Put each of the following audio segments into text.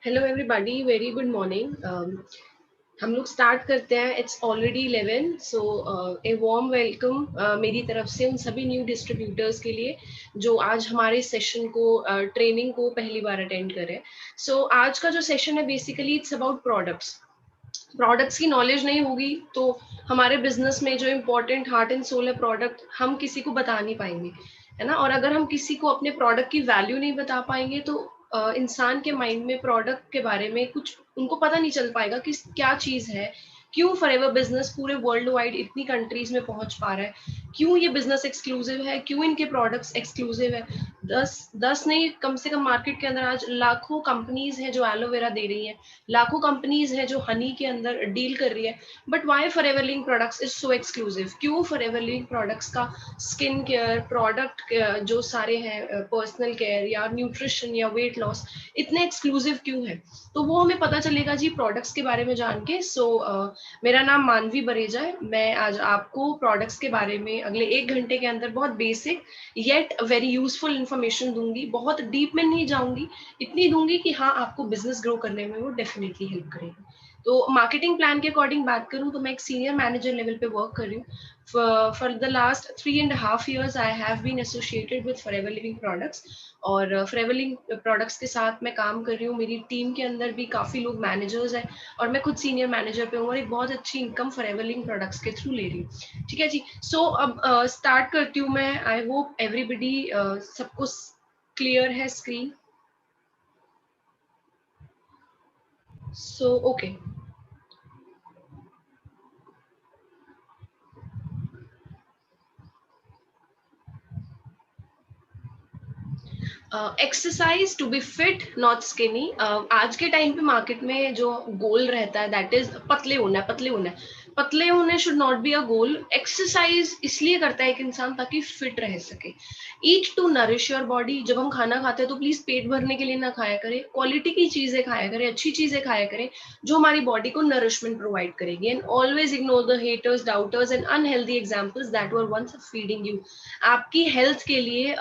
Hello everybody, very good morning. हम लोग start करते हैं। It's already 11, so a warm welcome मेरी तरफ से उन सभी न्यू डिस्ट्रीब्यूटर्स के लिए जो आज हमारे सेशन को ट्रेनिंग को पहली बार अटेंड करें। सो आज का जो सेशन है बेसिकली इट्स अबाउट प्रोडक्ट्स की नॉलेज नहीं होगी तो हमारे बिजनेस में जो इम्पोर्टेंट हार्ट एंड सोल है प्रोडक्ट, हम किसी को बता नहीं पाएंगे, है ना। और अगर हम किसी को अपने प्रोडक्ट की वैल्यू नहीं बता पाएंगे तो इंसान के माइंड में प्रोडक्ट के बारे में कुछ उनको पता नहीं चल पाएगा कि क्या चीज है, क्यों फॉरएवर बिजनेस पूरे वर्ल्ड वाइड इतनी कंट्रीज में पहुंच पा रहा है, क्यों ये बिजनेस एक्सक्लूसिव है, क्यों इनके प्रोडक्ट्स एक्सक्लूसिव है। दस नहीं, कम से कम मार्केट के अंदर आज लाखों कंपनीज हैं जो एलोवेरा दे रही हैं, लाखों कंपनीज है जो हनी के अंदर डील कर रही है। But why forever Living products is so exclusive? क्यों फॉरएवर लिविंग प्रोडक्ट्स का स्किन केयर प्रोडक्ट जो सारे हैं, पर्सनल केयर या न्यूट्रिशन या वेट लॉस, इतने एक्सक्लूसिव क्यों है? तो वो हमें पता चलेगा जी प्रोडक्ट्स के बारे में जान के। मेरा नाम मानवी बरेजा है। मैं आज आपको प्रोडक्ट्स के बारे में अगले 1 घंटे के अंदर बहुत basic yet very useful information दूंगी। बहुत डीप में नहीं जाऊंगी, इतनी दूंगी कि हाँ आपको बिजनेस ग्रो करने में वो डेफिनेटली हेल्प करेगी। तो मार्केटिंग प्लान के अकॉर्डिंग बात करूं तो मैं एक सीनियर मैनेजर लेवल पे वर्क कर रही हूँ। For the last 3.5 years I have been associated with Forever Living Products. और फॉरएवर लिविंग प्रोडक्ट्स के साथ मैं काम कर रही हूँ। मेरी टीम के अंदर भी काफी लोग मैनेजर्स हैं और मैं खुद सीनियर मैनेजर पे हूँ और एक बहुत अच्छी इनकम फॉरएवर लिविंग प्रोडक्ट्स के थ्रू ले रही हूँ। ठीक है जी। सो अब स्टार्ट करती हूँ मैं। आई होप एवरीबडी सबको क्लियर है screen. So okay. Exercise to be fit not skinny. आज के टाइम पे मार्केट में जो गोल रहता है दैट इज पतले होना है, पतले होना है। पतले होने should not be a goal. Exercise इसलिए करता है एक इंसान ताकि फिट रह सके। ईट टू नरिश योर बॉडी। जब हम खाना खाते हैं तो प्लीज पेट भरने के लिए ना खाया करें, क्वालिटी की चीजें खाया करें, अच्छी चीजें खाया करें जो हमारी बॉडी को नरिशमेंट प्रोवाइड करेगी। And always ignore the haters, doubters and unhealthy examples that were once feeding you. आपकी हेल्थ के लिए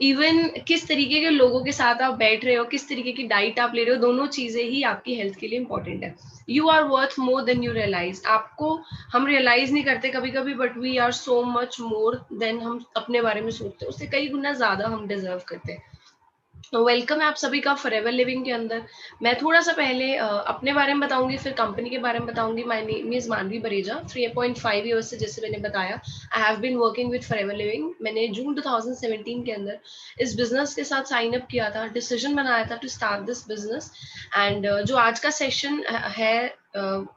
इवन किस तरीके के लोगों के साथ आप बैठ रहे हो, किस तरीके की डाइट आप ले रहे हो, दोनों चीजें ही आपकी हेल्थ के लिए इंपॉर्टेंट है। You are worth more than you realise. आपको हम रियलाइज नहीं करते कभी कभी, but we are so much more than हम अपने बारे में सोचते हैं, उससे कई गुना ज्यादा हम डिजर्व करते हैं। वेलकम है आप सभी का फॉरएवर लिविंग के अंदर। मैं थोड़ा सा पहले अपने बारे में बताऊंगी, फिर कंपनी के बारे में बताऊंगी। माय नेम इज मानवी बरेजा। 3.5 ईयर्स से, जैसे मैंने बताया, I have been working with Forever Living. मैंने जून 2017 के अंदर इस बिजनेस के साथ साइन अप किया था, डिसीजन बनाया था to start this business. And जो आज का सेशन है,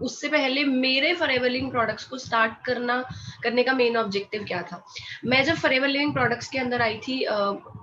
उससे पहले मेरे फॉरएवर लिविंग प्रोडक्ट्स को स्टार्ट करने का मेन ऑब्जेक्टिव क्या था। मैं जब फॉरएवर लिविंग प्रोडक्ट्स के अंदर आई थी,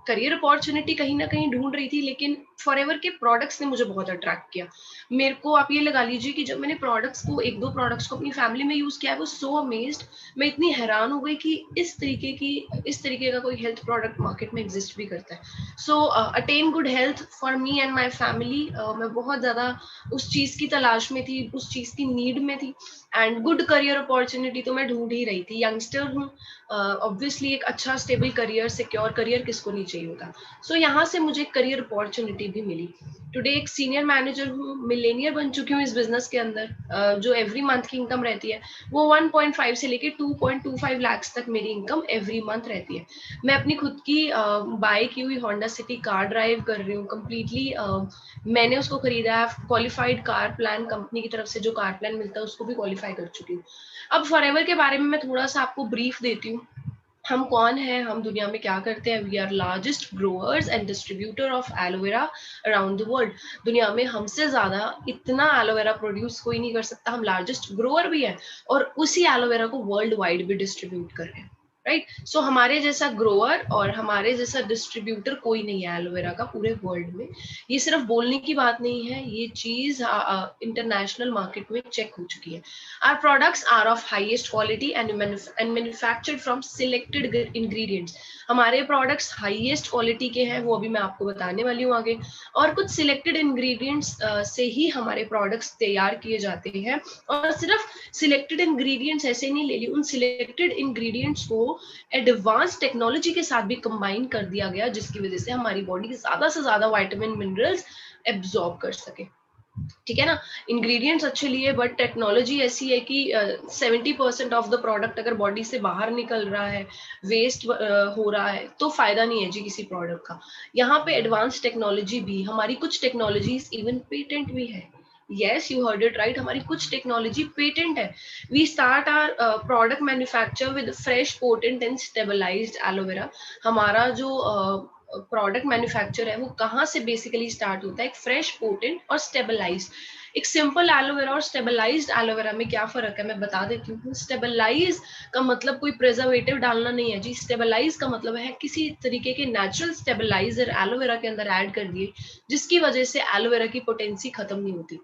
करियर अपॉर्चुनिटी कहीं ना कहीं ढूंढ रही थी, लेकिन फॉरएवर के प्रोडक्ट्स ने मुझे बहुत अट्रैक्ट किया। मेरे को आप ये लगा लीजिए कि जब मैंने प्रोडक्ट्स को, एक दो प्रोडक्ट्स को अपनी फैमिली में यूज किया, वो सो अमेज्ड। मैं इतनी हैरान हो गई कि इस तरीके का कोई हेल्थ प्रोडक्ट मार्केट में एग्जिस्ट भी करता है। So attain good health for me and my family. मैं बहुत ज्यादा उस चीज की तलाश में थी, उस चीज की नीड में थी। एंड गुड करियर अपॉर्चुनिटी तो मैं ढूंढ ही रही थी। यंगस्टर हूँ, ऑब्वियसली एक अच्छा स्टेबल करियर, सिक्योर करियर किसको नहीं चाहिए होता। सो यहाँ से मुझे करियर अपॉर्चुनिटी भी मिली। टुडे एक सीनियर मैनेजर हूँ, मिलेनियर बन चुकी हूँ इस बिजनेस के अंदर। जो एवरी मंथ की इनकम रहती है वो 1.5 से लेके 2.25 लाख तक मेरी इनकम एवरी मंथ रहती है। मैं अपनी खुद की बाय की हुई होंडा सिटी कार ड्राइव कर रही हूँ कम्प्लीटली। मैंने उसको खरीदा है, क्वालिफाइड कार प्लान, कंपनी की तरफ से जो कार प्लान मिलता है उसको भी क्वालिफाई कर चुकी हूँ। अब फॉरएवर के बारे में मैं थोड़ा सा आपको ब्रीफ देती हूँ। हम कौन हैं, हम दुनिया में क्या करते हैं। We are largest growers and distributor of aloe vera around the world. दुनिया में हमसे ज्यादा इतना एलोवेरा प्रोड्यूस कोई नहीं कर सकता। हम लार्जेस्ट ग्रोअर भी है और उसी एलोवेरा को वर्ल्ड वाइड भी डिस्ट्रीब्यूट कर रहे हैं। राइट। सो हमारे जैसा ग्रोअर और हमारे जैसा डिस्ट्रीब्यूटर कोई नहीं है एलोवेरा का पूरे वर्ल्ड में। ये सिर्फ बोलने की बात नहीं है, ये चीज इंटरनेशनल मार्केट में चेक हो चुकी है। Our products are of highest quality and manufactured from selected ingredients. हमारे प्रोडक्ट्स हाईएस्ट क्वालिटी के हैं, वो अभी मैं आपको बताने वाली हूँ आगे। और कुछ सिलेक्टेड इंग्रेडिएंट्स से ही हमारे प्रोडक्ट्स तैयार किए जाते हैं। और सिर्फ सिलेक्टेड इंग्रेडिएंट्स ऐसे नहीं ले ली, उन सिलेक्टेड इंग्रेडिएंट्स को को एडवांस टेक्नोलॉजी के साथ भी कंबाइन कर दिया गया, जिसकी वजह से हमारी बॉडी ज्यादा से ज्यादा विटामिन मिनरल्स एब्जॉर्ब कर सके। ठीक है ना, इंग्रेडिएंट्स अच्छे लिए, बट टेक्नोलॉजी ऐसी है कि 70% ऑफ द प्रोडक्ट अगर बॉडी से बाहर निकल रहा है, वेस्ट हो रहा है, तो फायदा नहीं है जी किसी प्रोडक्ट का। यहाँ पे एडवांस टेक्नोलॉजी भी, हमारी कुछ टेक्नोलॉजीज इवन पेटेंट भी है। Yes, you heard it right, हमारी कुछ टेक्नोलॉजी पेटेंट है। We start our product manufacture with fresh potent and stabilised aloe vera. हमारा जो प्रोडक्ट मैन्युफैक्चर है वो कहाँ से बेसिकली स्टार्ट होता है, एक फ्रेश पोटेंट और स्टेबलाइज। एक सिंपल एलोवेरा और स्टेबलाइज्ड एलोवेरा में क्या फर्क है मैं बता देती हूँ। स्टेबलाइज का मतलब कोई प्रिजर्वेटिव डालना नहीं है जी। स्टेबलाइज का मतलब है किसी तरीके के नेचुरल स्टेबलाइजर एलोवेरा के अंदर ऐड कर दिए, जिसकी वजह से एलोवेरा की पोटेंसी खत्म नहीं होती,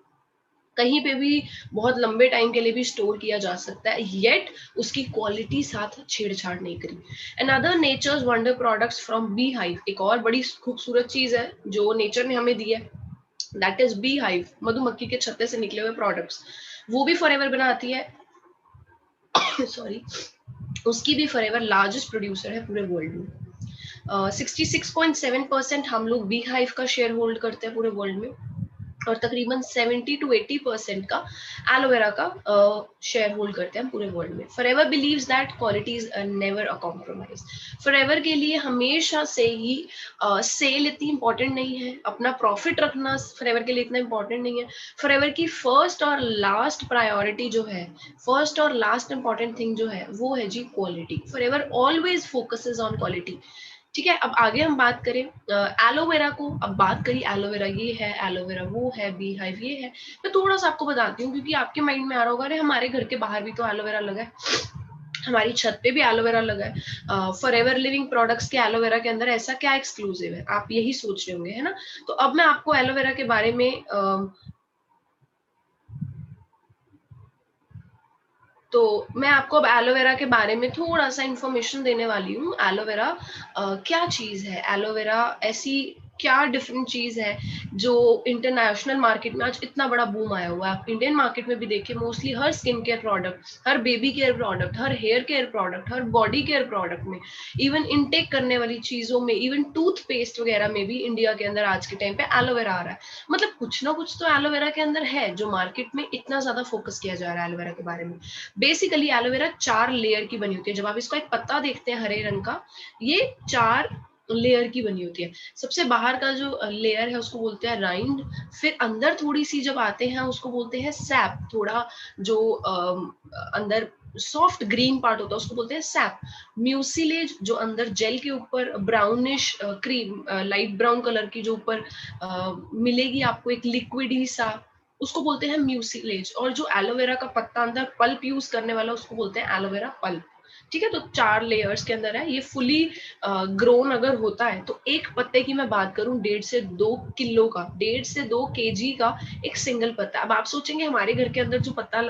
कहीं पे भी बहुत लंबे टाइम के लिए भी स्टोर किया जा सकता है, येट उसकी क्वालिटी साथ छेड़छाड़ नहीं करी। Another nature's wonder products from beehive, एक और बड़ी खूबसूरत चीज है जो नेचर ने हमें दी है, दैट इज बी हाइव, मधुमक्खी के छत्ते से निकले हुए प्रोडक्ट्स। वो भी फॉरएवर बनाती है सॉरी, उसकी भी फॉरएवर लार्जेस्ट प्रोड्यूसर है पूरे वर्ल्ड में। 66.7% हम लोग बी हाइव का शेयर होल्ड करते हैं पूरे वर्ल्ड में, और तकरीबन 70 to 80% का एलोवेरा का शेयर होल्ड करते हैं पूरे वर्ल्ड में। Forever believes that quality is never a compromise. Forever के लिए हमेशा से ही सेल इतनी इंपॉर्टेंट नहीं है, अपना प्रॉफिट रखना फॉरएवर के लिए इतना इंपॉर्टेंट नहीं है। फॉरएवर की फर्स्ट और लास्ट प्रायोरिटी जो है, फर्स्ट और लास्ट इंपॉर्टेंट थिंग जो है वो है जी quality. Forever always focuses on quality. ठीक है, अब आगे हम बात करें एलोवेरा को। अब बात करी एलोवेरा ये है, एलोवेरा वो है, बी हाइव ये है। मैं थोड़ा सा आपको बताती हूँ क्योंकि आपके माइंड में आ रहा होगा अरे हमारे घर के बाहर भी तो एलोवेरा लगा है, हमारी छत पे भी एलोवेरा लगा है, फॉरएवर लिविंग प्रोडक्ट्स के एलोवेरा के अंदर ऐसा क्या एक्सक्लूसिव है, आप यही सोच रहे होंगे, है ना। तो अब मैं आपको एलोवेरा के बारे में तो मैं आपको अब एलोवेरा के बारे में थोड़ा सा इंफॉर्मेशन देने वाली हूँ। एलोवेरा क्या चीज है, एलोवेरा ऐसी क्या डिफरेंट चीज है जो इंटरनेशनल मार्केट में आज इतना बड़ा बूम आया हुआ है। आप इंडियन मार्केट में भी देखिए, मोस्टली हर स्किन केयर प्रोडक्ट, हर बेबी केयर प्रोडक्ट, हर हेयर केयर प्रोडक्ट, हर बॉडी केयर प्रोडक्ट में, इवन इनटेक करने वाली चीजों में, इवन टूथपेस्ट वगैरह में भी इंडिया के अंदर आज के टाइम पे एलोवेरा आ रहा है। मतलब कुछ ना कुछ तो एलोवेरा के अंदर है जो मार्केट में इतना ज्यादा फोकस किया जा रहा है एलोवेरा के बारे में। बेसिकली एलोवेरा 4 लेयर की बनी होती है। जब आप इसका एक पत्ता देखते हैं हरे रंग का, ये 4 लेयर की बनी होती है। सबसे बाहर का जो लेयर है उसको बोलते हैं राइंड, फिर अंदर थोड़ी सी जब आते हैं उसको बोलते हैं सैप, थोड़ा जो अंदर सॉफ्ट ग्रीन पार्ट होता है उसको बोलते हैं सैप। म्यूसिलेज जो अंदर जेल के ऊपर brownish cream light brown colour की जो ऊपर मिलेगी आपको एक लिक्विडी सा, उसको बोलते हैं म्यूसिलेज। और जो एलोवेरा का पत्ता अंदर पल्प यूज करने वाला उसको बोलते हैं एलोवेरा पल्प। ठीक है, तो 4 लेयर्स के अंदर है ये। फुली ग्रोन अगर होता है तो एक पत्ते की मैं बात करूं 1.5 से 2 किलो का, 1.5 से 2 केजी का एक सिंगल पत्ता। अब आप सोचेंगे हमारे घर के अंदर जो पत्ता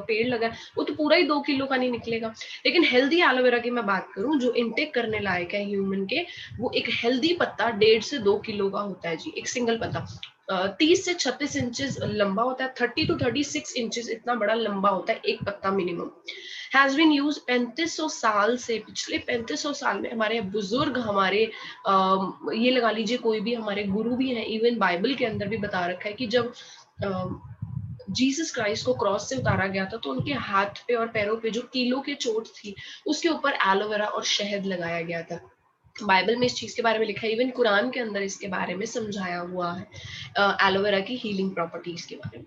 पेड़ लगा है वो तो पूरा ही 2 किलो का नहीं निकलेगा, लेकिन हेल्दी एलोवेरा की मैं बात करूं जो इनटेक करने लायक है ह्यूमन के, वो एक हेल्दी पत्ता 1.5 से 2 किलो का होता है जी, एक सिंगल पत्ता। 30 से 36 इंचेस लंबा होता है, 30 to 36 इंचेस इतना बड़ा लंबा होता है एक पत्ता मिनिमम। हैज बीन यूज 3500 साल से, पिछले 3500 साल में हमारे बुजुर्ग, हमारे ये लगा लीजिए कोई भी हमारे गुरु भी हैं, इवन बाइबल के अंदर भी बता रखा है कि जब जीसस क्राइस्ट को क्रॉस से उतारा गया था तो उनके हाथ पे और पैरों पे जो कीलों की चोट थी उसके ऊपर एलोवेरा और शहद लगाया गया था। बाइबल में इस चीज के बारे में लिखा है, इवन कुरान के अंदर इसके बारे में समझाया हुआ है एलोवेरा की हीलिंग प्रॉपर्टीज के बारे में।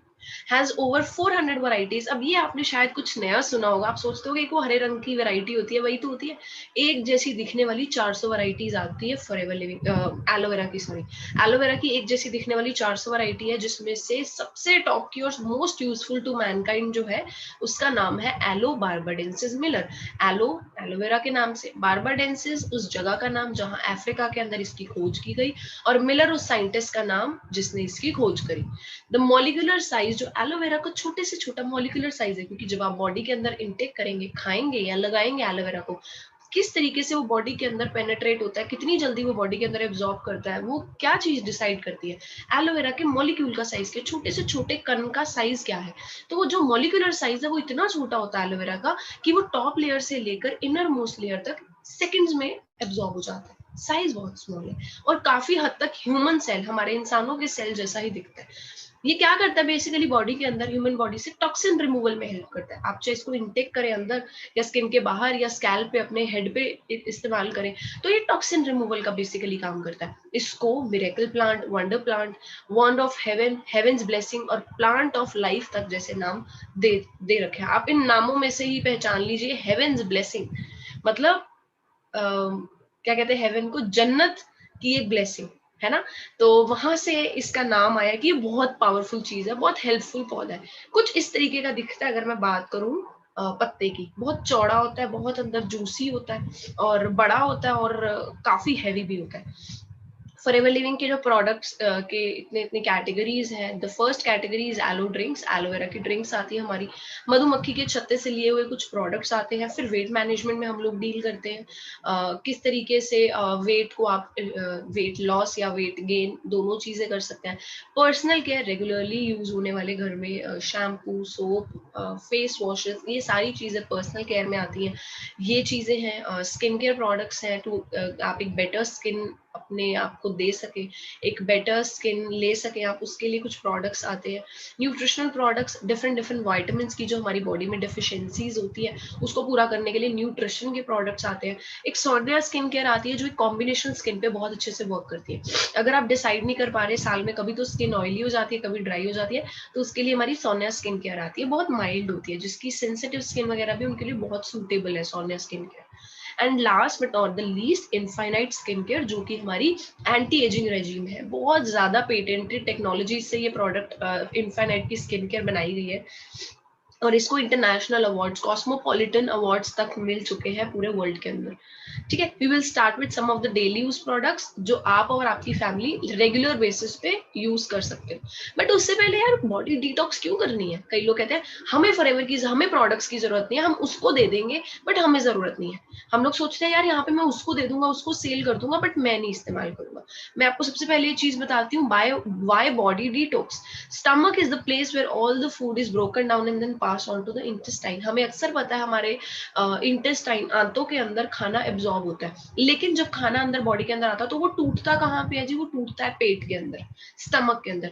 Has over 400 varieties. अब ये आपने शायद कुछ नया सुना होगा, आप सोचते हो कि वो हरे रंग की वैरायटी होती है, वही तो होती है। एक जैसी दिखने वाली 400 वैरायटीज आती है फॉरएवर लिविंग एलोवेरा की, सॉरी एलोवेरा की एक जैसी दिखने वाली 400 वैरायटी है, जिसमें से सबसे टॉप की और मोस्ट यूजफुल टू मैनकाइंड जो है उसका नाम है aloe barbadensis Miller. Aloe aloe vera के नाम से, बार्बाडेंसिस उस जगह का नाम जहां अफ्रीका के अंदर इसकी खोज की गई, और मिलर उस साइंटिस्ट का नाम जिसने इसकी खोज करी। द मॉलिक्यूलर साइज, जो एलोवेरा का छोटे से छोटा मॉलिक्यूलर साइज है, क्योंकि जब आप बॉडी के अंदर इनटेक करेंगे, खाएंगे या लगाएंगे एलोवेरा को, किस तरीके से वो बॉडी के अंदर पेनेट्रेट होता है, कितनी जल्दी वो बॉडी के अंदर एब्जॉर्ब करता है, वो क्या चीज डिसाइड करती है? एलोवेरा के मॉलिक्यूल का साइज, के छोटे से छोटे कण का साइज क्या है। तो वो जो मॉलिक्यूलर साइज है वो इतना छोटा होता है एलोवेरा का कि वो टॉप लेयर से लेकर इनर मोस्ट लेयर तक सेकंड्स में एब्जॉर्ब हो जाता है। साइज बहुत स्मॉल है और काफी हद तक ह्यूमन सेल, हमारे इंसानों के सेल जैसा ही दिखता है। ये क्या करता है बेसिकली, बॉडी के अंदर, ह्यूमन बॉडी से टॉक्सिन रिमूवल में हेल्प करता है। आप चाहे इसको इनटेक करें अंदर या स्किन के बाहर या स्कैल्प पे, अपने हेड पे इस्तेमाल करें, तो ये टॉक्सिन रिमूवल का बेसिकली काम करता है। इसको miracle plant, wonder plant, wand of heaven, heaven's blessing और प्लांट ऑफ लाइफ तक जैसे नाम दे रखे हैं। आप इन नामों में से ही पहचान लीजिए। हेवंस ब्लेसिंग मतलब क्या कहते हैं, हेवन को जन्नत की एक ब्लेसिंग है ना। तो वहां से इसका नाम आया कि ये बहुत पावरफुल चीज है, बहुत हेल्पफुल पौधा है। कुछ इस तरीके का दिखता है। अगर मैं बात करूं पत्ते की, बहुत चौड़ा होता है, बहुत अंदर जूसी होता है और बड़ा होता है और काफी हैवी भी होता है। फॉरएवर लिविंग के जो प्रोडक्ट्स के इतने इतने कैटेगरीज हैं। The first category is aloe drinks. Aloe vera की ड्रिंक्स आती है हमारी। मधुमक्खी के छत्ते से लिए हुए कुछ प्रोडक्ट्स आते हैं। फिर वेट मैनेजमेंट में हम लोग डील करते हैं, किस तरीके से वेट को आप वेट लॉस या वेट गेन दोनों चीजें कर सकते हैं। पर्सनल केयर, रेगुलरली यूज होने वाले घर में शैम्पू, सोप, फेस वॉशेस, ये सारी चीजें पर्सनल केयर में आती हैं। ये चीजें हैं। स्किन केयर प्रोडक्ट्स हैं टू आप एक बेटर स्किन अपने आप को दे सके, एक बेटर स्किन ले सके आप, उसके लिए कुछ प्रोडक्ट्स आते हैं। Nutritional products, different different vitamin की जो हमारी बॉडी में डेफिशिएंसीज होती है उसको पूरा करने के लिए न्यूट्रिशन के प्रोडक्ट्स आते हैं। एक सोनिया स्किन केयर आती है जो एक कॉम्बिनेशन स्किन पे बहुत अच्छे से वर्क करती है। अगर आप डिसाइड नहीं कर पा रहे साल में कभी तो स्किन ऑयली हो जाती है, कभी ड्राई हो जाती है, तो उसके लिए हमारी सोनिया स्किन केयर आती है। बहुत माइल्ड होती है, जिसकी सेंसिटिव स्किन वगैरह भी उनके लिए बहुत सूटेबल है Sonia skin care. And last but not the least, infinite skin care, जो कि हमारी एंटी एजिंग रेजिम है। बहुत ज्यादा पेटेंटेड टेक्नोलॉजी से ये प्रोडक्ट इनफाइनाइट की स्किन केयर बनाई गई है और इसको इंटरनेशनल अवार्ड्स, कॉस्मोपॉलिटन अवार्ड्स तक मिल चुके हैं पूरे वर्ल्ड के अंदर। ठीक है, we will start with some of the daily use products जो आप और आपकी फैमिली रेगुलर बेसिस पे यूज कर सकते हो। बट उससे पहले यार, बॉडी डिटॉक्स क्यों करनी है? कई लोग कहते हैं हमें फॉरएवर की, हमें प्रोडक्ट्स की जरूरत नहीं है, हम उसको दे देंगे बट हमें जरूरत नहीं है। हम लोग सोचते हैं यार यहाँ पे मैं उसको दे दूंगा, उसको सेल कर दूंगा, बट मैं नहीं इस्तेमाल करूंगा। मैं आपको सबसे पहले ये चीज बताती हूँ, why body detox. Stomach is the place where all the food is broken down and then pass on to the intestine. हमें अक्सर पता है हमारे इंटेस्टाइन, आंतों के अंदर खाना एब्जॉर्ब होता है, लेकिन जब खाना अंदर बॉडी के अंदर आता है तो वो टूटता कहाँ पे है जी? वो टूटता है पेट के अंदर, स्टमक के अंदर,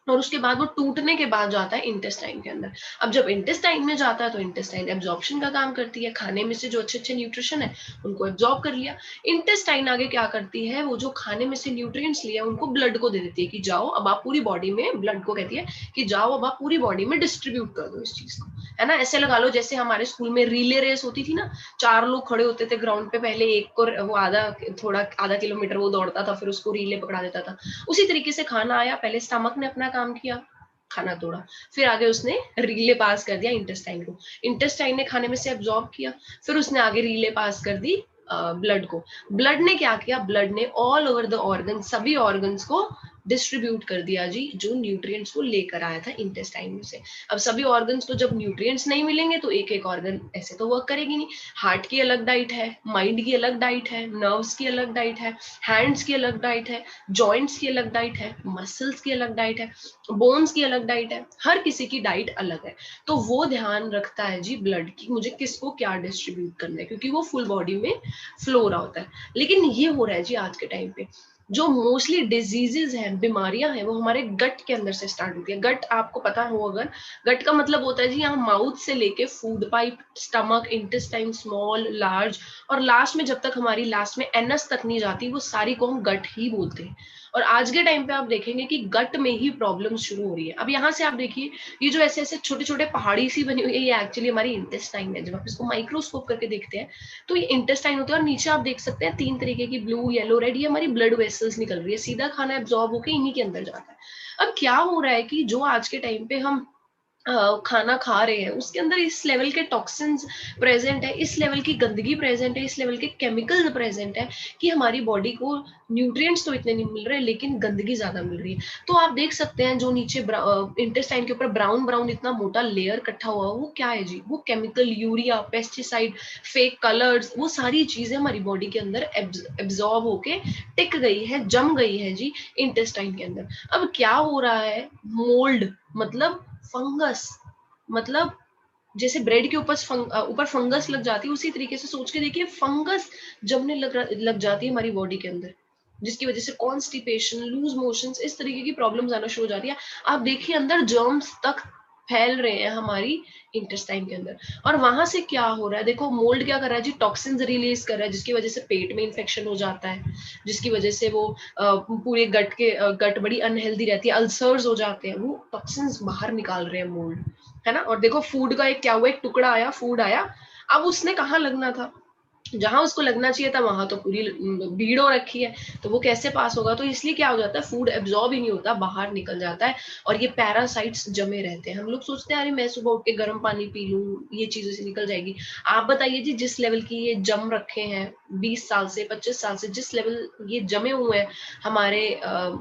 और उसके बाद वो टूटने के बाद जाता है इंटेस्टाइन के अंदर। अब जब इंटेस्टाइन में जाता है तो इंटेस्टाइन एब्जॉर्प्शन का काम करती है, खाने में से जो अच्छे अच्छे न्यूट्रिशन है उनको एब्जॉर्ब कर लिया। इंटेस्टाइन आगे क्या करती है, वो जो खाने में से न्यूट्रिएंट्स लिया उनको ब्लड को दे देती है कि जाओ अब आप पूरी बॉडी में, ब्लड को कहती है कि जाओ अब आप पूरी बॉडी में डिस्ट्रीब्यूट कर दो इस चीज को, है ना। ऐसे लगा लो जैसे हमारे स्कूल में रिले रेस होती थी ना, 4 लोग खड़े होते थे ग्राउंड पे, पहले एक को वो आधा किलोमीटर वो दौड़ता था, फिर उसको रिले पकड़ा देता था। उसी तरीके से खाना आया, पहले स्टमक ने अपना काम किया, खाना तोड़ा, फिर आगे उसने रीले पास कर दिया इंटेस्टाइन को, इंटेस्टाइन ने खाने में से एब्जॉर्ब किया, फिर उसने आगे रीले पास कर दी ब्लड को। ब्लड ने क्या किया, ब्लड ने ऑल ओवर द ऑर्गन, सभी ऑर्गन्स को डिस्ट्रीब्यूट कर दिया जी, जो न्यूट्रिएंट्स को लेकर आया था इंटेस्टाइन में से। अब सभी ऑर्गन्स को जब न्यूट्रिएंट्स नहीं मिलेंगे तो एक एक ऑर्गन ऐसे तो वर्क करेगी नहीं। हार्ट की अलग डाइट है, माइंड की अलग डाइट है, नर्व्स की अलग डाइट है, हैंड्स की अलग डाइट है, जॉइंट्स की अलग डाइट है, मसल्स की अलग डाइट है, बोन्स की अलग डाइट है, हर किसी की डाइट अलग है। तो वो ध्यान रखता है जी ब्लड की, मुझे किसको क्या डिस्ट्रीब्यूट करना है, क्योंकि वो फुल बॉडी में फ्लो हो रहा होता है। लेकिन ये हो रहा है जी आज के टाइम पे, जो मोस्टली डिजीजेज हैं, बीमारियां हैं, वो हमारे गट के अंदर से स्टार्ट होती है। गट आपको पता हो अगर, गट का मतलब होता है जी यहाँ माउथ से लेके food pipe, stomach, intestine, small, large, और लास्ट में जब तक हमारी लास्ट में एनस तक नहीं जाती, वो सारी को हम गट ही बोलते हैं। और आज के टाइम पे आप देखेंगे कि गट में ही प्रॉब्लम शुरू हो रही है। अब यहाँ से आप देखिए, ये जो ऐसे ऐसे छोटे छोटे पहाड़ी सी बनी हुई है, ये एक्चुअली हमारी इंटेस्टाइन है। जब आप इसको माइक्रोस्कोप करके देखते हैं तो ये इंटेस्टाइन होता है, और नीचे आप देख सकते हैं 3 तरीके की, ब्लू, येलो, रेड, ये हमारी ब्लड वेसल्स निकल रही है, सीधा खाना एब्जॉर्ब होकर इन्हीं के अंदर जाता है। अब क्या हो रहा है कि जो आज के टाइम पे हम खाना खा रहे हैं उसके अंदर इस लेवल के टॉक्सिन्स प्रेजेंट है, इस लेवल की गंदगी प्रेजेंट है, इस लेवल के केमिकल्स प्रेजेंट है कि हमारी बॉडी को न्यूट्रिएंट्स तो इतने नहीं मिल रहे लेकिन गंदगी ज्यादा मिल रही है। तो आप देख सकते हैं जो नीचे इंटेस्टाइन के ऊपर ब्राउन ब्राउन इतना मोटा लेयर इकट्ठा हुआ वो क्या है जी, वो chemical, urea, pesticide, fake colours, वो सारी चीजें हमारी बॉडी के अंदर एब्जॉर्ब होके टिक गई है, जम गई है जी इंटेस्टाइन के अंदर। अब क्या हो रहा है, मोल्ड मतलब फंगस, मतलब जैसे ब्रेड के ऊपर फंगस लग जाती है, उसी तरीके से सोच के देखिए फंगस जमने लग जाती है हमारी बॉडी के अंदर, जिसकी वजह से कॉन्स्टिपेशन, लूज मोशंस, इस तरीके की प्रॉब्लम्स आना शुरू हो जाती है। आप देखिए अंदर जर्म्स तक फैल रहे हैं हमारी इंटेस्टाइन के अंदर। और वहां से क्या हो रहा है, देखो मोल्ड क्या कर रहा है जी, टॉक्सिन्स रिलीज कर रहा है जिसकी वजह से पेट में इन्फेक्शन हो जाता है, जिसकी वजह से वो पूरे गट बड़ी अनहेल्दी रहती है, अल्सर्स हो जाते हैं, वो टॉक्सिन्स बाहर निकाल रहे हैं मोल्ड, है ना। और देखो फूड का एक क्या हुआ, एक टुकड़ा आया, फूड आया, अब उसने कहाँ लगना था, जहां उसको लगना चाहिए था वहां तो पूरी भीड़ हो रखी है, तो वो कैसे पास होगा। तो इसलिए क्या हो जाता है, फूड एब्जॉर्ब ही नहीं होता, बाहर निकल जाता है और ये पैरासाइट्स जमे रहते हैं। हम लोग सोचते हैं अरे मैं सुबह उठ के गर्म पानी पी लूं ये चीजों से निकल जाएगी। आप बताइए जी, जिस लेवल की ये जम रखे हैं 20 साल से 25 साल से, जिस लेवल ये जमे हुए हैं हमारे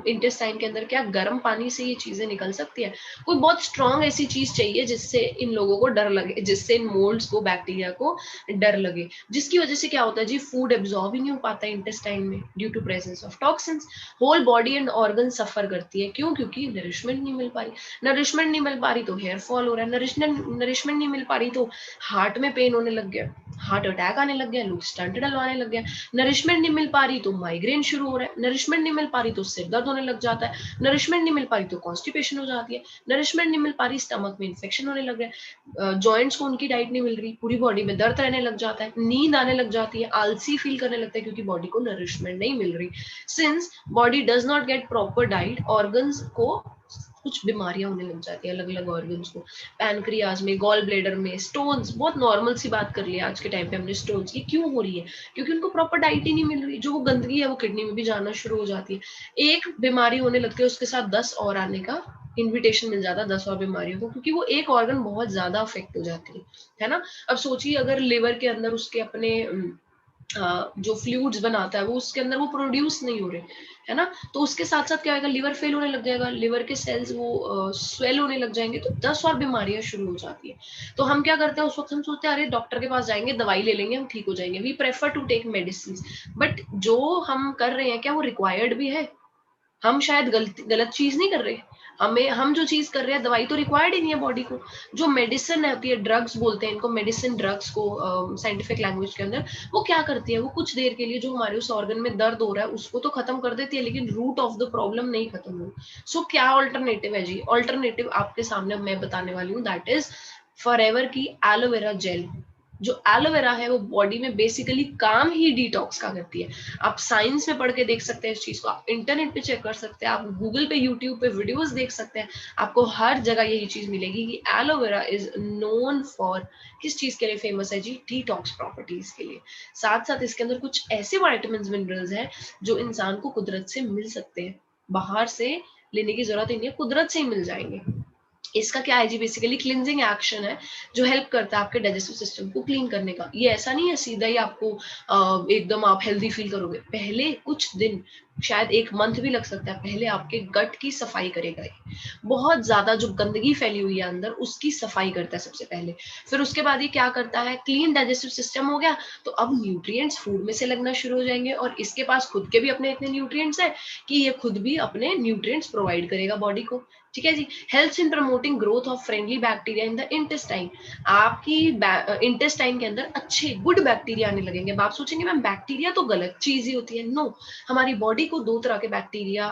इंटेस्टाइन के अंदर, क्या गर्म पानी से ये चीजें निकल सकती है? कोई बहुत स्ट्रॉन्ग ऐसी चीज चाहिए जिससे इन लोगों को डर लगे, जिससे इन मोल्ड्स को, बैक्टीरिया को डर लगे, जिसकी वजह से क्या होता है जी, फूड एब्जॉर्ब ही नहीं हो पाता है इंटेस्टाइन में due to presence of toxins. Whole body and organ suffer करती है, क्यों? क्योंकि नरिशमेंट नहीं मिल पा रही, नरिशमेंट नहीं मिल पा रही तो हेयर फॉल हो रहा है, नरिशमेंट नहीं मिल पा रही तो हार्ट में पेन होने लग गया, हार्ट अटैक आने लग गया, लोग स्टंट डलवाने लग गया, नरिशमेंट नहीं मिल पा रही तो माइग्रेन शुरू हो रहा है, नरिशमेंट नहीं मिल पा रही तो सिर दर्द होने लग जाता है, नरिशमेंट नहीं मिल पा रही तो कॉन्स्टिपेशन हो जाती है, नरिशमेंट नहीं मिल पा रही स्टमक में इन्फेक्शन होने लग गया, जॉइंट्स को उनकी डाइट नहीं मिल रही, पूरी बॉडी में दर्द रहने लग जाता है, नींद आने लग जाती है, आलसी फील करने लगता है क्योंकि बॉडी को नरिशमेंट नहीं मिल रही। Since body does not get proper diet, organs को कुछ बीमारियां होने लग जाती है, अलग अलग ऑर्गन्स को, पैनक्रियाज में, गॉल ब्लेडर में, स्टोन्स, बहुत नॉर्मल सी बात कर लिया आज के टाइम पे हमने स्टोन्स की। क्यों हो रही है? क्योंकि उनको प्रॉपर डाइट ही नहीं मिल रही, जो वो गंदगी है वो किडनी में भी जाना शुरू हो जाती है, एक बीमारी होने लगती है उसके साथ 10 और आने का इनविटेशन मिल जाता है, 10 और बीमारियों को, क्योंकि वो एक ऑर्गन बहुत ज्यादा अफेक्ट हो जाती है ना। अब सोचिए अगर लिवर के अंदर उसके अपने जो फ्लूइड्स बनाता है वो उसके अंदर वो प्रोड्यूस नहीं हो रहे, है ना, तो उसके साथ साथ क्या होगा, लिवर फेल होने लग जाएगा, लिवर के सेल्स वो स्वेल होने लग जाएंगे, तो 10 और बीमारियां शुरू हो जाती है। तो हम क्या करते हैं उस वक्त, हम सोचते हैं अरे डॉक्टर के पास जाएंगे, दवाई ले लेंगे, हम ठीक हो जाएंगे, we prefer to take medicine. But जो हम कर रहे हैं क्या वो रिक्वायर्ड भी है? हम शायद गलत चीज नहीं कर रहे, हम जो चीज कर रहे हैं, दवाई तो रिक्वायर्ड ही नहीं है बॉडी को। जो मेडिसिन होती है, ड्रग्स बोलते हैं इनको, मेडिसिन ड्रग्स को साइंटिफिक लैंग्वेज के अंदर, वो क्या करती है, वो कुछ देर के लिए जो हमारे उस ऑर्गन में दर्द हो रहा है उसको तो खत्म कर देती है, लेकिन रूट ऑफ द प्रॉब्लम नहीं खत्म हो। सो क्या ऑल्टरनेटिव है जी? ऑल्टरनेटिव आपके सामने मैं बताने वाली हूँ, दैट इज फॉरएवर की एलोवेरा जेल। जो एलोवेरा है वो बॉडी में बेसिकली काम ही डिटॉक्स का करती है। आप साइंस में पढ़ के देख सकते हैं इस चीज को, आप इंटरनेट पे चेक कर सकते हैं, आप गूगल पे, यूट्यूब पे वीडियोस देख सकते हैं, आपको हर जगह यही चीज मिलेगी कि एलोवेरा इज नोन फॉर, किस चीज के लिए फेमस है जी? डिटॉक्स प्रॉपर्टीज के लिए। साथ साथ इसके अंदर कुछ ऐसे वाइटामिन मिनरल्स हैं जो इंसान को कुदरत से मिल सकते हैं, बाहर से लेने की जरूरत ही नहीं है, कुदरत से ही मिल जाएंगे। इसका क्या है जी, बेसिकली क्लिनजिंग एक्शन है जो हेल्प करता है आपके डाइजेस्टिव सिस्टम को क्लीन करने का। ये ऐसा नहीं है सीधा ही आपको एकदम आप हेल्दी फील करोगे, पहले कुछ दिन, शायद एक मंथ भी लग सकता है, पहले आपके गट की सफाई करेगा ये, बहुत ज्यादा जो गंदगी फैली हुई है अंदर उसकी सफाई करता है सबसे पहले। फिर उसके बाद ये क्या करता है, क्लीन डाइजेस्टिव सिस्टम हो गया तो अब न्यूट्रिएंट्स फूड में से लगना शुरू हो जाएंगे, और इसके पास खुद के भी अपने इतने न्यूट्रिएंट्स है कि ये खुद भी अपने न्यूट्रिएंट्स प्रोवाइड करेगा बॉडी को। ठीक है जी। Helps in promoting growth of friendly bacteria in the intestine. आपकी इंटेस्टाइन के अंदर अच्छे गुड बैक्टीरिया आने लगेंगे। आप सोचेंगे मैम बैक्टीरिया तो गलत चीज ही होती है, नो, हमारी बॉडी को दो तरह के बैक्टीरिया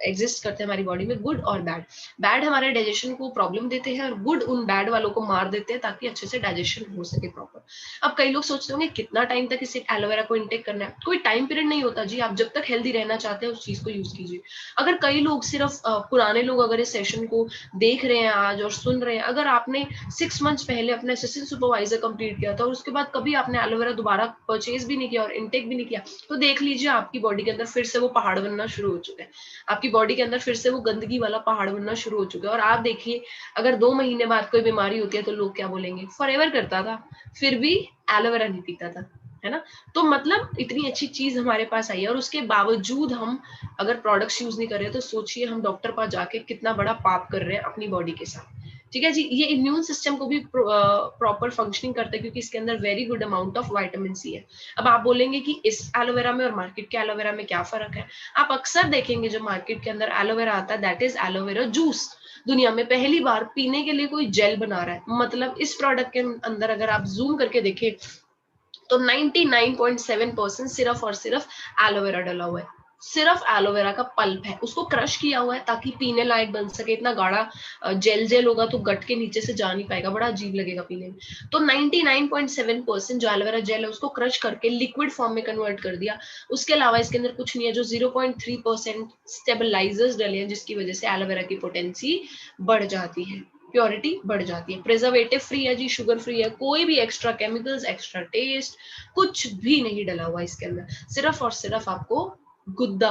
एग्जिस्ट करते हैं हमारी बॉडी में, गुड और बैड। बैड हमारे डाइजेशन को प्रॉब्लम देते हैं और गुड उन बैड वालों को मार देते हैं ताकि अच्छे से डाइजेशन हो सके प्रॉपर। अब कई लोग सोचते होंगे कितना टाइम तक इसे एलोवेरा को इंटेक करना है, कोई टाइम पीरियड नहीं होता जी, आप जब तक हेल्दी रहना चाहते हैं उस चीज को यूज कीजिए। अगर कई लोग सिर्फ पुराने लोग अगर इस सेशन को देख रहे हैं आज और सुन रहे हैं, अगर आपने 6 मंथ्स पहले अपना असिस्टेंट सुपरवाइजर कंप्लीट किया था और उसके बाद कभी आपने एलोवेरा दोबारा परचेज भी नहीं किया और इनटेक भी नहीं किया, तो देख लीजिए आपकी बॉडी के अंदर फिर से वो पहाड़ बनना शुरू हो चुका है, आपकी बॉडी के अंदर फिर से वो गंदगी वाला पहाड़ बनना शुरू हो चुका है। और आप देखिए अगर 2 महीने बाद कोई बीमारी होती है तो लोग क्या बोलेंगे, फॉरएवर करता था फिर भी एलोवेरा नहीं पीता था, है ना। तो मतलब इतनी अच्छी चीज हमारे पास आई है और उसके बावजूद हम अगर प्रोडक्ट्स यूज नहीं कर रहे तो सोचिए हम डॉक्टर पास जाके कितना बड़ा पाप कर रहे हैं अपनी बॉडी के साथ। ठीक है जी, ये इम्यून सिस्टम को भी प्रॉपर फंक्शनिंग करता है क्योंकि इसके अंदर very good amount of vitamin C है। अब आप बोलेंगे कि इस एलोवेरा में और मार्केट के एलोवेरा में क्या फर्क है। आप अक्सर देखेंगे जो मार्केट के अंदर एलोवेरा आता है दैट इज एलोवेरा जूस। दुनिया में पहली बार पीने के लिए कोई जेल बना रहा है, मतलब इस प्रोडक्ट के अंदर अगर आप जूम करके देखें तो 99.7% सिर्फ और सिर्फ एलोवेरा डला हुआ है। सिर्फ एलोवेरा का पल्प है, उसको क्रश किया हुआ है ताकि पीने लायक बन सके। इतना गाढ़ा जेल जेल होगा तो गट के नीचे से जा नहीं पाएगा, बड़ा अजीब लगेगा पीने में। तो 99.7% जो एलोवेरा जेल है उसको क्रश करके लिक्विड फॉर्म में कन्वर्ट कर दिया। उसके अलावा इसके अंदर कुछ नहीं है, जो 0.3% स्टेबलाइजर्स डले हैं जिसकी वजह से एलोवेरा की पोटेंसी बढ़ जाती है, प्योरिटी बढ़ जाती है। प्रिजर्वेटिव फ्री है जी, शुगर फ्री है, कोई भी एक्स्ट्रा केमिकल्स, एक्स्ट्रा टेस्ट कुछ भी नहीं डला हुआ इसके अंदर। सिर्फ और सिर्फ आपको गुद्दा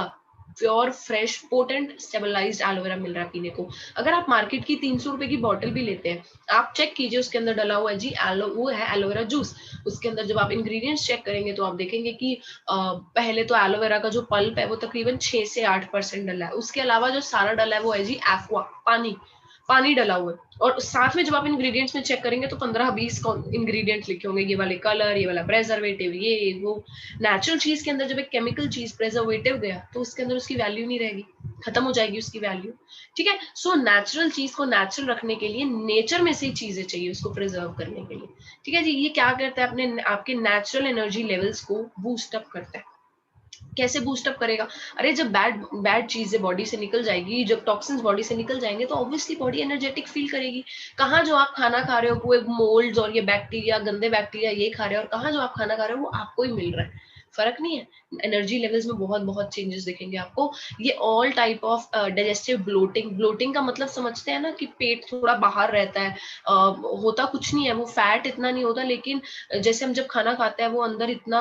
pure fresh potent stabilized aloe vera मिल रहा है पीने को। अगर आप मार्केट की 300 रुपए की बॉटल भी लेते हैं, आप चेक कीजिए उसके अंदर डला हुआ है जी वो है एलोवेरा जूस। उसके अंदर जब आप इंग्रेडिएंट्स चेक करेंगे तो आप देखेंगे कि पहले तो एलोवेरा का जो पल्प है वो तकरीबन 6 से 8% डला है। उसके अलावा जो सारा डला है वो है जी एक्वा, पानी डला हुआ है। और साथ में जब आप इंग्रेडिएंट्स में चेक करेंगे तो 15-20 इंग्रेडिएंट्स लिखे होंगे, ये वाले कलर, ये वाला प्रेजर्वेटिव, ये वो। नेचुरल चीज के अंदर जब एक केमिकल चीज प्रेजर्वेटिव गया तो उसके अंदर उसकी वैल्यू नहीं रहेगी, खत्म हो जाएगी उसकी वैल्यू। ठीक है, सो नेचुरल चीज को नेचुरल रखने के लिए नेचर में से चीजें चाहिए उसको प्रिजर्व करने के लिए। ठीक है जी, ये क्या करता है अपने आपके नेचुरल एनर्जी लेवल्स को बूस्ट अप करता है। कैसे बूस्ट अप करेगा? अरे जब बैड चीजें बॉडी से निकल जाएगी, जब टॉक्सिन्स बॉडी से निकल जाएंगे तो ऑब्वियसली बॉडी एनर्जेटिक फील करेगी। कहाँ जो आप खाना खा रहे हो वो एक मोल्ड्स और ये बैक्टीरिया, गंदे बैक्टीरिया ये खा रहे हो, और कहाँ जो आप खाना खा रहे हो वो आपको ही मिल रहा है, फर्क नहीं है। एनर्जी लेवल्स में बहुत बहुत चेंजेस दिखेंगे आपको। ये all type of digestive bloating का मतलब समझते हैं ना कि पेट थोड़ा बाहर रहता है, होता कुछ नहीं है, वो फैट इतना नहीं होता, लेकिन जैसे हम जब खाना खाते हैं वो अंदर इतना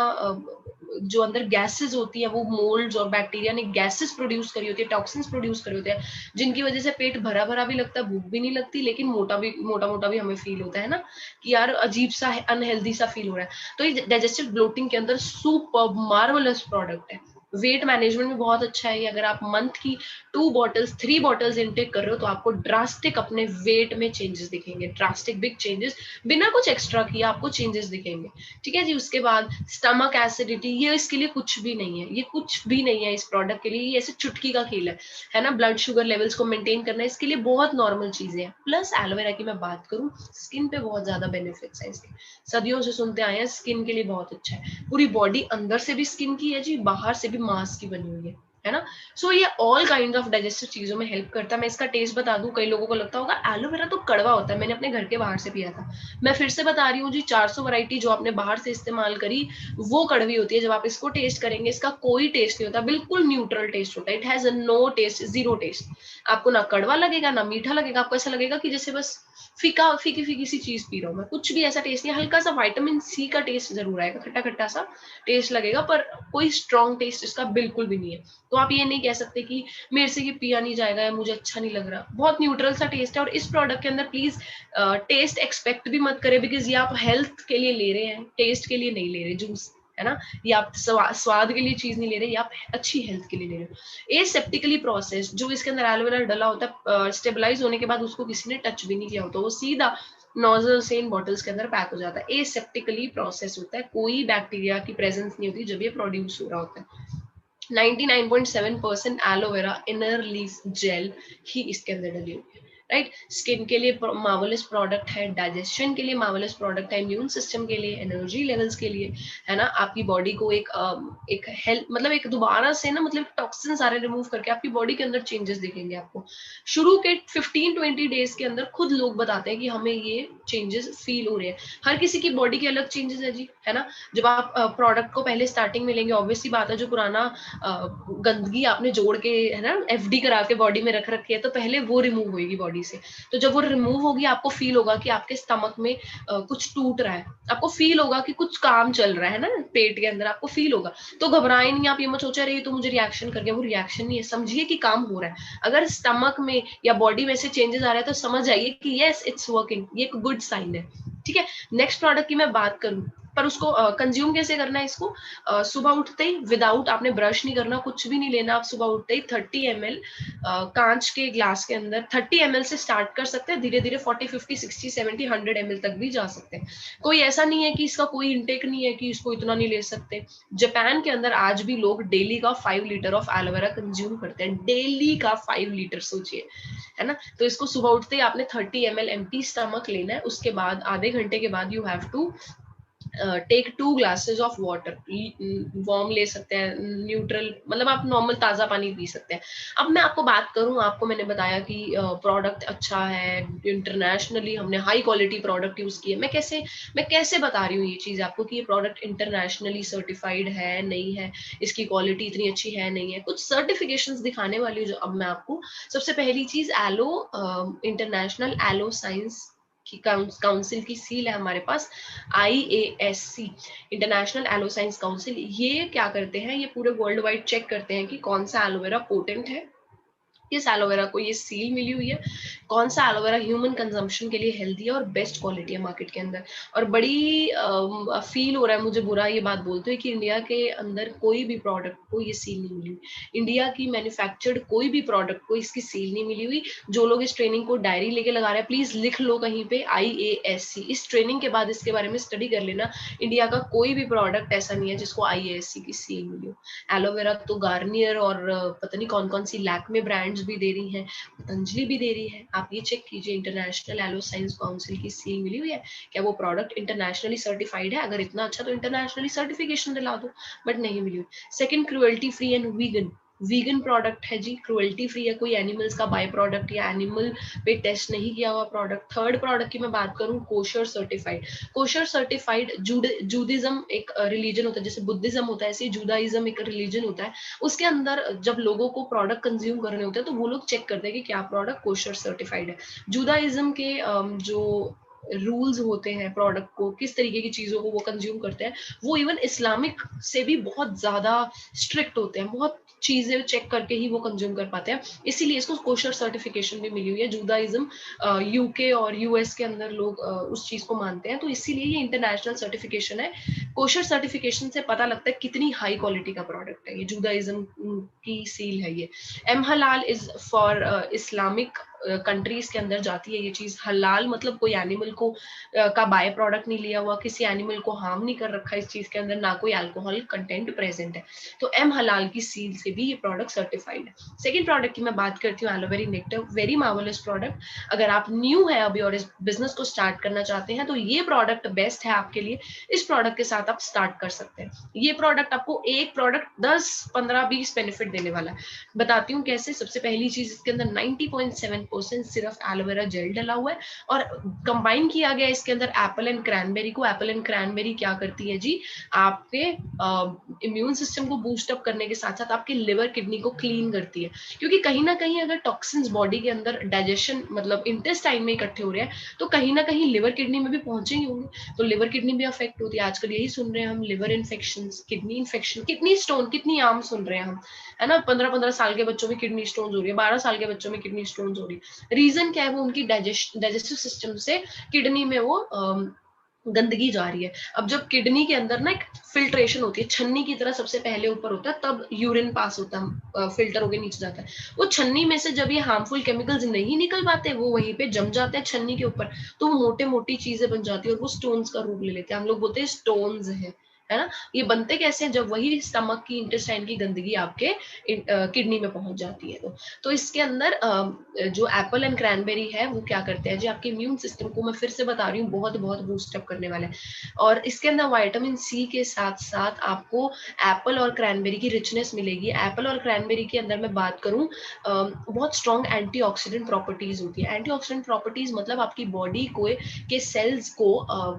जो अंदर गैसेस होती है वो मोल्ड्स और बैक्टीरिया ने गैसेस प्रोड्यूस करी होती है, टॉक्सिन्स प्रोड्यूस करे होते हैं, जिनकी वजह से पेट भरा भरा भी लगता है, भूख भी नहीं लगती, लेकिन मोटा मोटा भी हमें फील होता है ना कि यार अजीब सा अनहेल्दी सा फील हो रहा है। तो ये डाइजेस्टिव ब्लोटिंग के अंदर सुपर मार्वलस प्रोडक्ट है। वेट मैनेजमेंट में बहुत अच्छा है ये। अगर आप मंथ की 2 बॉटल्स 3 बॉटल्स इनटेक कर रहे हो तो आपको ड्रास्टिक अपने वेट में चेंजेस दिखेंगे, ड्रास्टिक बिग चेंजेस, बिना कुछ एक्स्ट्रा किया आपको चेंजेस दिखेंगे। ठीक है जी, उसके बाद स्टमक एसिडिटी, ये इसके लिए कुछ भी नहीं है, ये कुछ भी नहीं है इस प्रोडक्ट के लिए, ये ऐसे चुटकी का खेल है ना। ब्लड शुगर लेवल्स को मेंटेन करना इसके लिए बहुत नॉर्मल चीजें हैं। प्लस एलोवेरा की मैं बात करूं, स्किन पे बहुत ज्यादा बेनिफिट्स है इसके, सदियों से सुनते आए हैं, स्किन के लिए बहुत अच्छा है। पूरी बॉडी अंदर से भी स्किन की है जी, बाहर से भी मांस की बनी हुई है ना। सो ये ऑल काइंड ऑफ डाइजेस्टिव चीजों में हेल्प करता है। मैं इसका टेस्ट बता दूं, कई लोगों को लगता होगा एलोवेरा तो कड़वा होता है, मैंने अपने घर के बाहर से पिया था, मैं फिर से बता रही हूँ जी, 400 वैरायटी जो आपने बाहर से इस्तेमाल करी वो कड़वी होती है। जब आप इसको टेस्ट करेंगे इसका कोई टेस्ट नहीं होता, बिल्कुल न्यूट्रल टेस्ट होता है, it has no taste, zero taste. आपको ना कड़वा लगेगा ना मीठा लगेगा, आपको ऐसा लगेगा कि जैसे बस फीकी सी चीज पी रहा हूँ मैं, कुछ भी ऐसा टेस्ट नहीं। हल्का सा विटामिन सी का टेस्ट जरूर आएगा, खट्टा खट्टा सा टेस्ट लगेगा, पर कोई स्ट्रॉन्ग टेस्ट इसका बिल्कुल भी नहीं है। तो आप ये नहीं कह सकते कि मेरे से ये पिया नहीं जाएगा या मुझे अच्छा नहीं लग रहा, बहुत न्यूट्रल सा टेस्ट है। और इस प्रोडक्ट के अंदर प्लीज टेस्ट एक्सपेक्ट भी मत करें, बिकॉज ये आप हेल्थ के लिए ले रहे हैं, टेस्ट के लिए नहीं ले रहे जूस, है ना। ये आप स्वाद के लिए चीज नहीं ले रहे, ये आप अच्छी हेल्थ के लिए ले रहे हो। एसेप्टिकली प्रोसेस जो इसके अंदर एलोवेरा डला होता है, स्टेबलाइज होने के बाद उसको किसी ने टच भी नहीं किया होता, वो सीधा नोजल से इन बॉटल्स के अंदर पैक हो जाता है। एसेप्टिकली प्रोसेस होता है, कोई बैक्टीरिया की प्रेजेंस नहीं होती जब ये प्रोड्यूस हो रहा होता है। 99.7% एलोवेरा इनर लीफ जेल ही इसके अंदर डली हुई है, राइट। स्किन के लिए मार्वलस प्रोडक्ट है, डाइजेशन के लिए मार्वलस प्रोडक्ट है, इम्यून सिस्टम के लिए, एनर्जी लेवल्स के लिए, है ना। आपकी बॉडी को एक हेल्थ मतलब एक दोबारा से ना मतलब टॉक्सिन सारे रिमूव करके आपकी बॉडी के अंदर चेंजेस दिखेंगे आपको। शुरू के 15-20 डेज के अंदर खुद लोग बताते हैं कि हमें ये चेंजेस फील हो रहे हैं। हर किसी की बॉडी के अलग चेंजेस है जी, है ना। जब आप प्रोडक्ट को पहले स्टार्टिंग में लेंगे, ऑब्वियसली बात है जो पुराना गंदगी आपने जोड़ के, है ना, एफडी करा के बॉडी में रख रखी है, तो पहले वो रिमूव होगी बॉडी बॉडी से। तो जब वो रिमूव होगी आपको फील होगा कि आपके स्टमक में कुछ टूट रहा है, आपको फील होगा कि कुछ काम चल रहा है ना पेट के अंदर, आपको फील होगा। तो घबराए नहीं, आप ये मत सोचा रही तो मुझे रिएक्शन कर गया, वो रिएक्शन नहीं है, समझिए कि काम हो रहा है। अगर स्टमक में या बॉडी में से चेंजेस आ रहे हैं तो समझ जाइए कि यस इट्स वर्किंग, ये एक गुड साइन है। ठीक है, नेक्स्ट प्रोडक्ट की मैं बात करूं, पर उसको कंज्यूम कैसे करना है इसको, सुबह उठते ही विदाउट, आपने ब्रश नहीं करना, कुछ भी नहीं लेना, आप सुबह उठते ही 30 ml कांच के ग्लास के अंदर 30 ml से स्टार्ट कर सकते हैं, धीरे धीरे 40 50 60 70 100 ml तक भी जा सकते हैं। कोई ऐसा नहीं है कि इसका कोई इंटेक नहीं है कि इसको इतना नहीं ले सकते। जापान के अंदर आज भी लोग डेली का 5 लीटर ऑफ एलोवेरा कंज्यूम करते हैं, डेली का 5 लीटर, सोचिए, है ना। तो इसको सुबह उठते ही आपने 30 ml एम्प्टी स्टमक लेना है, उसके बाद आधे घंटे के बाद you have to take 2 glasses of water, warm ले सकते हैं, न्यूट्रल, मतलब आप नॉर्मल ताजा पानी पी सकते हैं। अब मैं आपको बात करूं, आपको मैंने बताया कि प्रोडक्ट अच्छा है, इंटरनेशनली हमने हाई क्वालिटी प्रोडक्ट यूज किए। मैं कैसे बता रही हूँ ये चीज आपको कि ये प्रोडक्ट इंटरनेशनली सर्टिफाइड है नहीं है, इसकी क्वालिटी इतनी अच्छी है नहीं है, कुछ सर्टिफिकेशंस दिखाने वाली हूँ जो अब मैं आपको। सबसे पहली चीज एलो, इंटरनेशनल एलो साइंस की काउंसिल की सील है हमारे पास, IASC, international aloe science council. ये क्या करते हैं, ये पूरे वर्ल्ड वाइड चेक करते हैं कि कौन सा एलोवेरा पोटेंट है, किस एलोवेरा को ये सील मिली हुई है, कौन सा एलोवेरा ह्यूमन कंजम्पशन के लिए हेल्दी है और बेस्ट क्वालिटी है मार्केट के अंदर। और बड़ी फील हो रहा है मुझे बुरा ये बात बोलते हुए कि इंडिया के अंदर कोई भी प्रोडक्ट को ये सील नहीं मिली हुई, इंडिया की मैन्युफैक्चर्ड कोई भी प्रोडक्ट को इसकी सील नहीं मिली हुई। जो लोग इस ट्रेनिंग को डायरी लेके लगा रहे हैं, प्लीज लिख लो कहीं पे IASC, इस ट्रेनिंग के बाद इसके बारे में स्टडी कर लेना। इंडिया का कोई भी प्रोडक्ट ऐसा नहीं है जिसको IASC की सील मिली हो। एलोवेरा तो गार्नियर और पता नहीं कौन कौन सी लैक्मे ब्रांड्स भी दे रही हैं, पतंजलि भी दे रही है। आप ये चेक कीजिए इंटरनेशनल एलो साइंस काउंसिल की सील मिली हुई है, क्या वो प्रोडक्ट इंटरनेशनली सर्टिफाइड है? अगर इतना अच्छा तो इंटरनेशनली सर्टिफिकेशन दिला दो, बट नहीं मिली हुई। Second, cruelty free and vegan, vegan product है जी, क्रुएल्टी फ्री है, कोई एनिमल्स का बाय प्रोडक्ट या एनिमल पे टेस्ट नहीं किया हुआ प्रोडक्ट। थर्ड प्रोडक्ट की मैं बात करूं, kosher certified, kosher certified, Judaism एक रिलीजन होता है, जैसे बुद्धिज्म होता है ऐसे जुडाइज्म एक रिलीजन होता है, उसके अंदर जब लोगों को प्रोडक्ट कंज्यूम करने होते हैं तो वो लोग चेक करते हैं कि क्या प्रोडक्ट कोशर सर्टिफाइड है। जुडाइज्म के जो रूल्स होते हैं प्रोडक्ट को किस तरीके की चीजों को वो कंज्यूम करते हैं, वो इवन इस्लामिक से भी बहुत ज्यादा स्ट्रिक्ट होते हैं, बहुत चीजें चेक करके ही वो कंज्यूम कर पाते हैं, इसीलिए इसको कोशर सर्टिफिकेशन भी मिली हुई है। जुडाइज्म यूके और यूएस के अंदर लोग उस चीज को मानते हैं, तो इसीलिए ये इंटरनेशनल सर्टिफिकेशन है। कोशर सर्टिफिकेशन से पता लगता है कितनी हाई क्वालिटी का प्रोडक्ट है ये, जुडाइज्म की सील है ये। एम हलाल इज फॉर इस्लामिक कंट्रीज के अंदर जाती है ये चीज। हलाल मतलब कोई एनिमल को का बाय प्रोडक्ट नहीं लिया हुआ, किसी एनिमल को हार्म नहीं कर रखा इस चीज के अंदर, ना कोई अल्कोहल कंटेंट प्रेजेंट है, तो एम हलाल की सील से भी ये प्रोडक्ट सर्टिफाइड है। सेकंड प्रोडक्ट की मैं बात करती हूँ, aloe vera nectar, very marvellous product. अगर आप न्यू है अभी और इस बिजनेस को स्टार्ट करना चाहते हैं तो ये प्रोडक्ट बेस्ट है आपके लिए, इस प्रोडक्ट के साथ आप स्टार्ट कर सकते हैं। ये प्रोडक्ट आपको एक प्रोडक्ट 10 15 20 बेनिफिट देने वाला है, बताती हूँ कैसे। सबसे पहली चीज, इसके अंदर 90.7% सिर्फ एलोवेरा जेल डला हुआ है और कंबाइन किया गया इसके अंदर एप्पल एंड क्रैनबेरी को। एप्पल एंड क्रैनबेरी क्या करती है जी, आपके इम्यून सिस्टम को बूस्ट अप करने के साथ साथ आपके लिवर किडनी को क्लीन करती है, क्योंकि कहीं ना कहीं अगर टॉक्सिन्स बॉडी के अंदर डाइजेशन मतलब इंटेस्टाइन में इकट्ठे हो रहे हैं तो कहीं ना कहीं लिवर किडनी में भी पहुंचे ही होंगे, तो लिवर किडनी भी अफेक्ट होती है। आजकल यही सुन रहे हैं हम, liver infection, kidney infection, kidney stone, कितनी आम सुन रहे हैं हम, है ना। 15-15 साल के बच्चों में किडनी स्टोन हो रही है, 12 साल के बच्चों में किडनी स्टोन हो रही है। रीजन क्या है, वो उनकी डाइजेस्टिव सिस्टम से किडनी में वो गंदगी जा रही है। अब जब किडनी के अंदर ना एक फिल्ट्रेशन होती है, छन्नी की तरह सबसे पहले ऊपर होता है, तब यूरिन पास होता है, फिल्टर होके नीचे जाता है। वो छन्नी में से जब ये हार्मफुल केमिकल्स नहीं निकल पाते, वो वहीं पे जम जाते हैं छन्नी के ऊपर, तो वो मोटे मोटी चीजें बन जाती है और वो स्टोन्स का रूप ले लेते हैं। हम लोग बोलते हैं स्टोन्स है ना। ये बनते कैसे हैं, जब वही स्टमक की इंटेस्टाइन की गंदगी आपके किडनी में पहुंच जाती है। तो इसके अंदर जो एप्पल एंड क्रैनबेरी है वो क्या करते हैं जी, आपके इम्यून सिस्टम को, मैं फिर से बता रही हूँ, बहुत बहुत बूस्ट अप करने वाला है। और इसके अंदर विटामिन सी के साथ साथ आपको एप्पल और क्रैनबेरी की रिचनेस मिलेगी। एप्पल और क्रैनबेरी के अंदर मैं बात करूँ, बहुत स्ट्रॉन्ग एंटीऑक्सीडेंट प्रॉपर्टीज होती है। एंटीऑक्सीडेंट प्रॉपर्टीज मतलब आपकी बॉडी को के सेल्स को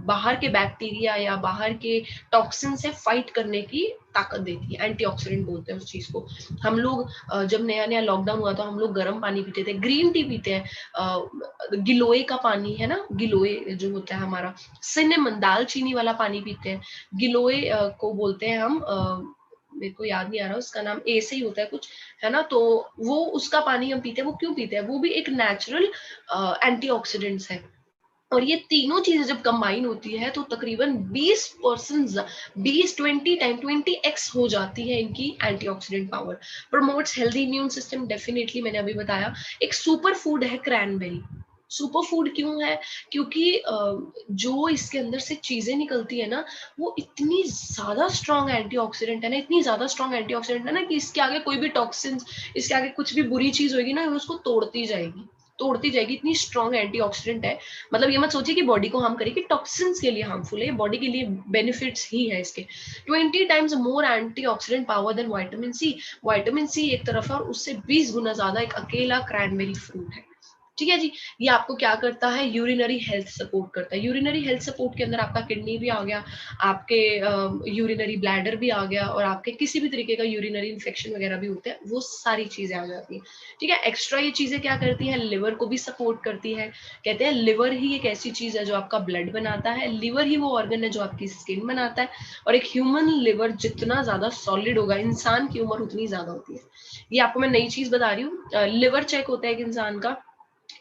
बाहर के बैक्टीरिया या बाहर के टॉक्सिन टॉक्सिन से फाइट करने की ताकत देती है, एंटीऑक्सीडेंट बोलते हैं उस चीज को। हम लोग जब नया नया लॉकडाउन हुआ तो हम लोग गर्म पानी पीते थे, ग्रीन टी पीते हैं, गिलोय का पानी है ना, गिलोय जो होता है हमारा, सिनेमन दालचीनी वाला पानी पीते हैं, गिलोय को बोलते हैं हम, मेरे को याद नहीं आ रहा उसका नाम, ए से ही होता है कुछ, है ना, तो वो उसका पानी हम पीते हैं। वो क्यों पीते हैं? वो भी एक नेचुरल एंटीऑक्सीडेंट्स है। और ये तीनों चीजें जब कंबाइन होती है तो तकरीबन 20% 20 टाइम 20x हो जाती है इनकी antioxidant power. Promotes healthy immune system, definitely मैंने अभी बताया। एक सुपर फूड है क्रैनबेरी। सुपर फूड क्यों है? क्योंकि जो इसके अंदर से चीजें निकलती है ना, वो इतनी ज्यादा स्ट्रॉन्ग एंटीऑक्सीडेंट है ना, इतनी ज्यादा स्ट्रॉन्ग एंटीऑक्सीडेंट है ना, कि इसके आगे कोई भी टॉक्सिन्स, इसके आगे कुछ भी बुरी चीज होगी ना, उसको तोड़ती जाएगी, तोड़ती जाएगी। इतनी स्ट्रॉन्ग एंटीऑक्सीडेंट है। मतलब ये मत सोचिए कि बॉडी को हार्म करेगी, टॉक्सिन्स के लिए हार्मफुल है, बॉडी के लिए बेनिफिट्स ही है इसके। 20 times more antioxidant power than vitamin C. Vitamin C एक तरफ है और उससे 20 गुना ज्यादा एक अकेला क्रैनबेरी फ्रूट है। ठीक है जी। ये आपको क्या करता है? यूरिनरी हेल्थ सपोर्ट करता है। यूरिनरी हेल्थ सपोर्ट के अंदर आपका किडनी भी आ गया, आपके यूरिनरी ब्लैडर भी आ गया, और आपके किसी भी तरीके का यूरिनरी इन्फेक्शन वगैरह भी होते हैं, वो सारी चीजें आ जाती हैं। ठीक है। एक्स्ट्रा ये चीजें क्या करती है? लिवर को भी सपोर्ट करती है। कहते हैं लिवर ही एक ऐसी चीज है जो आपका ब्लड बनाता है, लिवर ही वो ऑर्गन है जो आपकी स्किन बनाता है। और एक ह्यूमन लिवर जितना ज्यादा सॉलिड होगा, इंसान की उम्र उतनी ज्यादा होती है। ये आपको मैं नई चीज बता रही हूँ। लिवर चेक होता है एक इंसान का,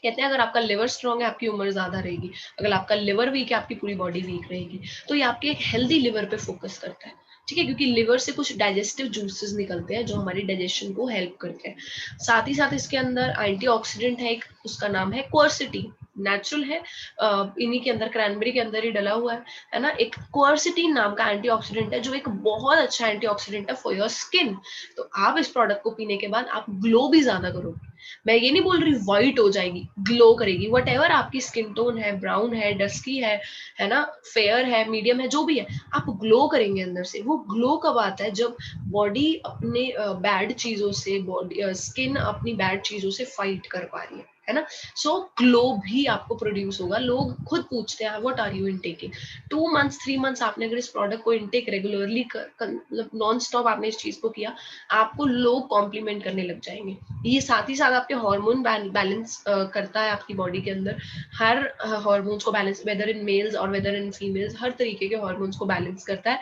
कहते हैं अगर आपका लिवर स्ट्रांग है आपकी उम्र ज्यादा रहेगी, अगर आपका लिवर वीक है आपकी पूरी बॉडी वीक रहेगी। तो ये आपके एक हेल्दी लिवर पे फोकस करता है। ठीक है। क्योंकि लिवर से कुछ डाइजेस्टिव जूसेस निकलते हैं जो हमारी डाइजेशन को हेल्प करते हैं। साथ ही साथ इसके अंदर एंटीऑक्सीडेंट है एक, उसका नाम है क्वर्सिटीन। नेचुरल है, इन्हीं के अंदर, क्रैनबेरी के अंदर ही डला हुआ है ना। एक क्वर्सिटीन नाम का एंटीऑक्सीडेंट है जो एक बहुत अच्छा एंटीऑक्सीडेंट है फॉर योर स्किन। तो आप इस प्रोडक्ट को पीने के बाद आप ग्लो भी ज्यादा करोगे। मैं ये नहीं बोल रही व्हाइट हो जाएगी, ग्लो करेगी। वट एवर आपकी स्किन टोन है, ब्राउन है, डस्की है ना, फेयर है, मीडियम है, जो भी है, आप ग्लो करेंगे अंदर से। वो ग्लो कब आता है? जब बॉडी अपने बैड चीजों से, बॉडी स्किन अपनी बैड चीजों से फाइट कर पा रही है ना। सो ग्लो भी आपको प्रोड्यूस होगा। लोग खुद पूछते हैं what are you intaking. 2 months 3 months आपने अगर इस प्रोडक्ट को इनटेक रेगुलरली, मतलब नॉन स्टॉप आपने इस चीज को किया, आपको लोग कॉम्प्लीमेंट करने लग जाएंगे। ये साथ ही साथ आपके हार्मोन बैलेंस करता है आपकी बॉडी के अंदर। हर हार्मोन्स को बैलेंस, वेदर इन मेल्स और वेदर इन फीमेल्स, हर तरीके के हार्मोन्स को बैलेंस करता है।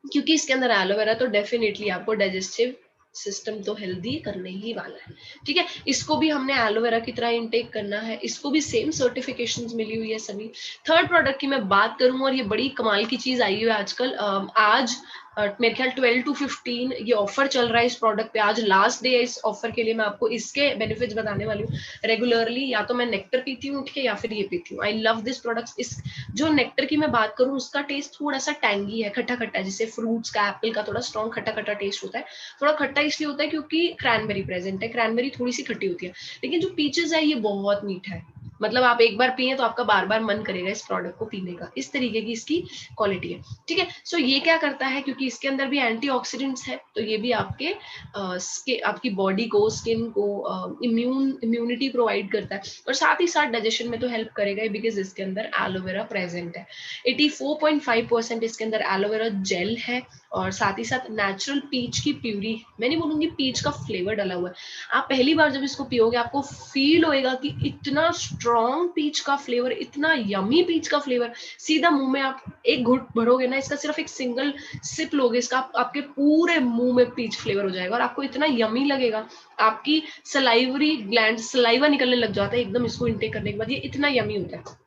क्योंकि इसके अंदर एलोवेरा, तो डेफिनेटली आपको डाइजेस्टिव सिस्टम तो हेल्दी करने ही वाला है। ठीक है। इसको भी हमने एलोवेरा की तरह इनटेक करना है। इसको भी सेम सर्टिफिकेशंस मिली हुई है सभी। थर्ड प्रोडक्ट की मैं बात करूं, और ये बड़ी कमाल की चीज आई हुई है आजकल। आज मेरे ख्याल 12 to 15 ये ऑफर चल रहा है इस प्रोडक्ट पे। आज लास्ट डे है इस ऑफर के लिए। मैं आपको इसके बेनिफिट्स बताने वाली हूँ। रेगुलरली या तो मैं नेक्टर पीती हूँ उठ के, या फिर ये पीती हूँ। I love this product. इस जो नेक्टर की मैं बात करूँ, उसका टेस्ट थोड़ा सा टैंगी है, खट्टा खट्टा, जैसे फ्रूट्स का, एप्पल का थोड़ा स्ट्रॉन्ग खट्टा खट्टा टेस्ट होता है। थोड़ा खट्टा इसलिए होता है क्योंकि क्रैनबेरी प्रेजेंट है, क्रैनबेरी थोड़ी सी खट्टी होती है। लेकिन जो पीचेस है ये बहुत मीठा है। मतलब आप एक बार पिए तो आपका बार बार मन करेगा इस प्रोडक्ट को पीने का। इस तरीके की इसकी क्वालिटी है। ठीक है। सो ये क्या करता है, क्योंकि इसके अंदर भी एंटीऑक्सीडेंट्स है, तो ये भी आपकी बॉडी को, स्किन को इम्यूनिटी प्रोवाइड करता है। और साथ ही साथ डाइजेशन में तो हेल्प करेगा ही, बिकॉज इसके अंदर एलोवेरा प्रेजेंट है। 84.5% इसके अंदर एलोवेरा जेल है, और साथ ही साथ नेचुरल पीच की प्यूरी, मैं नहीं बोलूंगी पीच का फ्लेवर डाला हुआ है। आप पहली बार जब इसको पियोगे आपको फील होएगा कि इतना स्ट्रॉन्ग पीच का फ्लेवर, इतना यमी पीच का फ्लेवर। सीधा मुंह में आप एक घुट भरोगे ना इसका, सिर्फ एक सिंगल सिप लोगे इसका, आपके पूरे मुंह में पीच फ्लेवर हो जाएगा, और आपको इतना यमी लगेगा। आपकी सलाइवरी ग्लैंड, सलाइवा निकलने लग जाता है एकदम इसको इनटेक करने के बाद। ये इतना यमी होता है।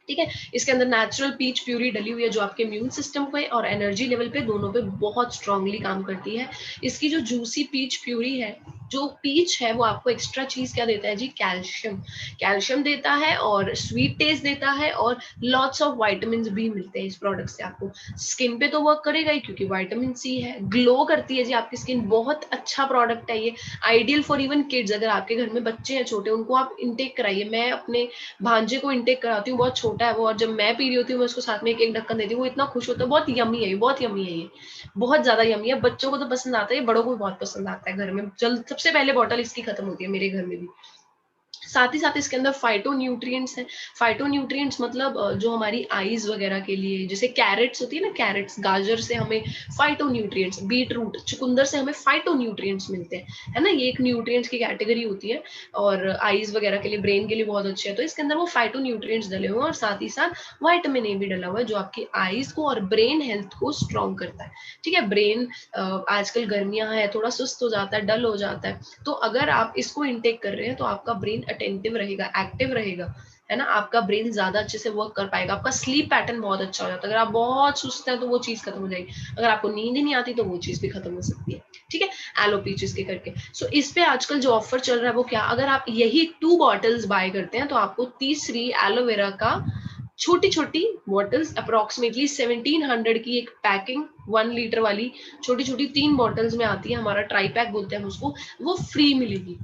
ठीक है। इसके अंदर नेचुरल पीच प्यूरी डली हुई है जो आपके इम्यून सिस्टम पे और एनर्जी लेवल पे दोनों पे बहुत स्ट्रांगली काम करती है। इसकी जो जूसी पीच प्यूरी है, जो पीच है, वो आपको एक्स्ट्रा चीज क्या देता है जी? कैल्शियम। कैल्शियम देता है और स्वीट टेस्ट देता है, और लॉट्स ऑफ वाइटामिन भी मिलते हैं इस प्रोडक्ट से आपको। स्किन पे तो वर्क करेगा ही क्योंकि विटामिन सी है। ग्लो करती है जी आपकी स्किन। बहुत अच्छा प्रोडक्ट है ये। Ideal for even kids. अगर आपके घर में बच्चे हैं छोटे, उनको आप इनटेक कराइए। मैं अपने भांजे को इनटेक कराती हूँ, बहुत छोटा है वो, और जब मैं पी रही होती हूँ मैं उसको साथ में एक एक ढक्कन देती हूँ, वो इतना खुश होता है। बहुत यमी है ये, बहुत यमी है ये, बहुत ज्यादा यमी है। बच्चों को तो पसंद आता है, बड़ों को भी बहुत पसंद आता है। घर में जल्द सबसे पहले बॉटल इसकी खत्म होती है मेरे घर में भी। साथ ही साथ इसके अंदर फाइटो न्यूट्रिएंट्स हैं। फाइटो न्यूट्रिएंट्स मतलब जो हमारी आईज वगैरह के लिए, जैसे कैरेट्स होती है ना, कैरेट्स, गाजर से हमें फाइटो न्यूट्रिएंट्स, बीट रूट, चुकंदर से हमें फाइटो न्यूट्रिएंट्स मिलते हैं, है ना। ये एक न्यूट्रिएंट्स की कैटेगरी होती है और आईज वगैरह के लिए, ब्रेन के लिए बहुत अच्छे है। तो इसके अंदर वो फाइटो न्यूट्रिएंट्स डले हुए हैं और साथ ही साथ वाइटामिन ए भी डला हुआ है, जो आपकी आईज को और ब्रेन हेल्थ को स्ट्रॉन्ग करता है। ठीक है, ब्रेन आजकल गर्मियां है, थोड़ा सुस्त हो जाता है, डल हो जाता है, तो अगर आप इसको इनटेक कर रहे हैं तो आपका ब्रेन अटेंटिव रहेगा, एक्टिव रहेगा, है ना। आपका ब्रेन ज्यादा अच्छे से वर्क कर पाएगा, आपका स्लीप पैटर्न बहुत अच्छा हो जाता है। अगर आप बहुत सुस्त हैं तो वो चीज खत्म हो जाएगी, अगर आपको नींद ही नहीं आती तो वो चीज भी खत्म हो सकती है। ठीक है, एलोपीचिस के करके। सो इस पे आजकल जो ऑफर चल रहा है वो क्या, अगर आप यही 2 बॉटल्स बाय करते हैं तो आपको तीसरी एलोवेरा का छोटी छोटी बॉटल्स, अप्रोक्सीमेटली 1700 की एक पैकिंग, 1 लीटर वाली छोटी छोटी 3 बॉटल्स में आती है, हमारा ट्राई पैक बोलते हैं उसको, वो फ्री मिलेगी।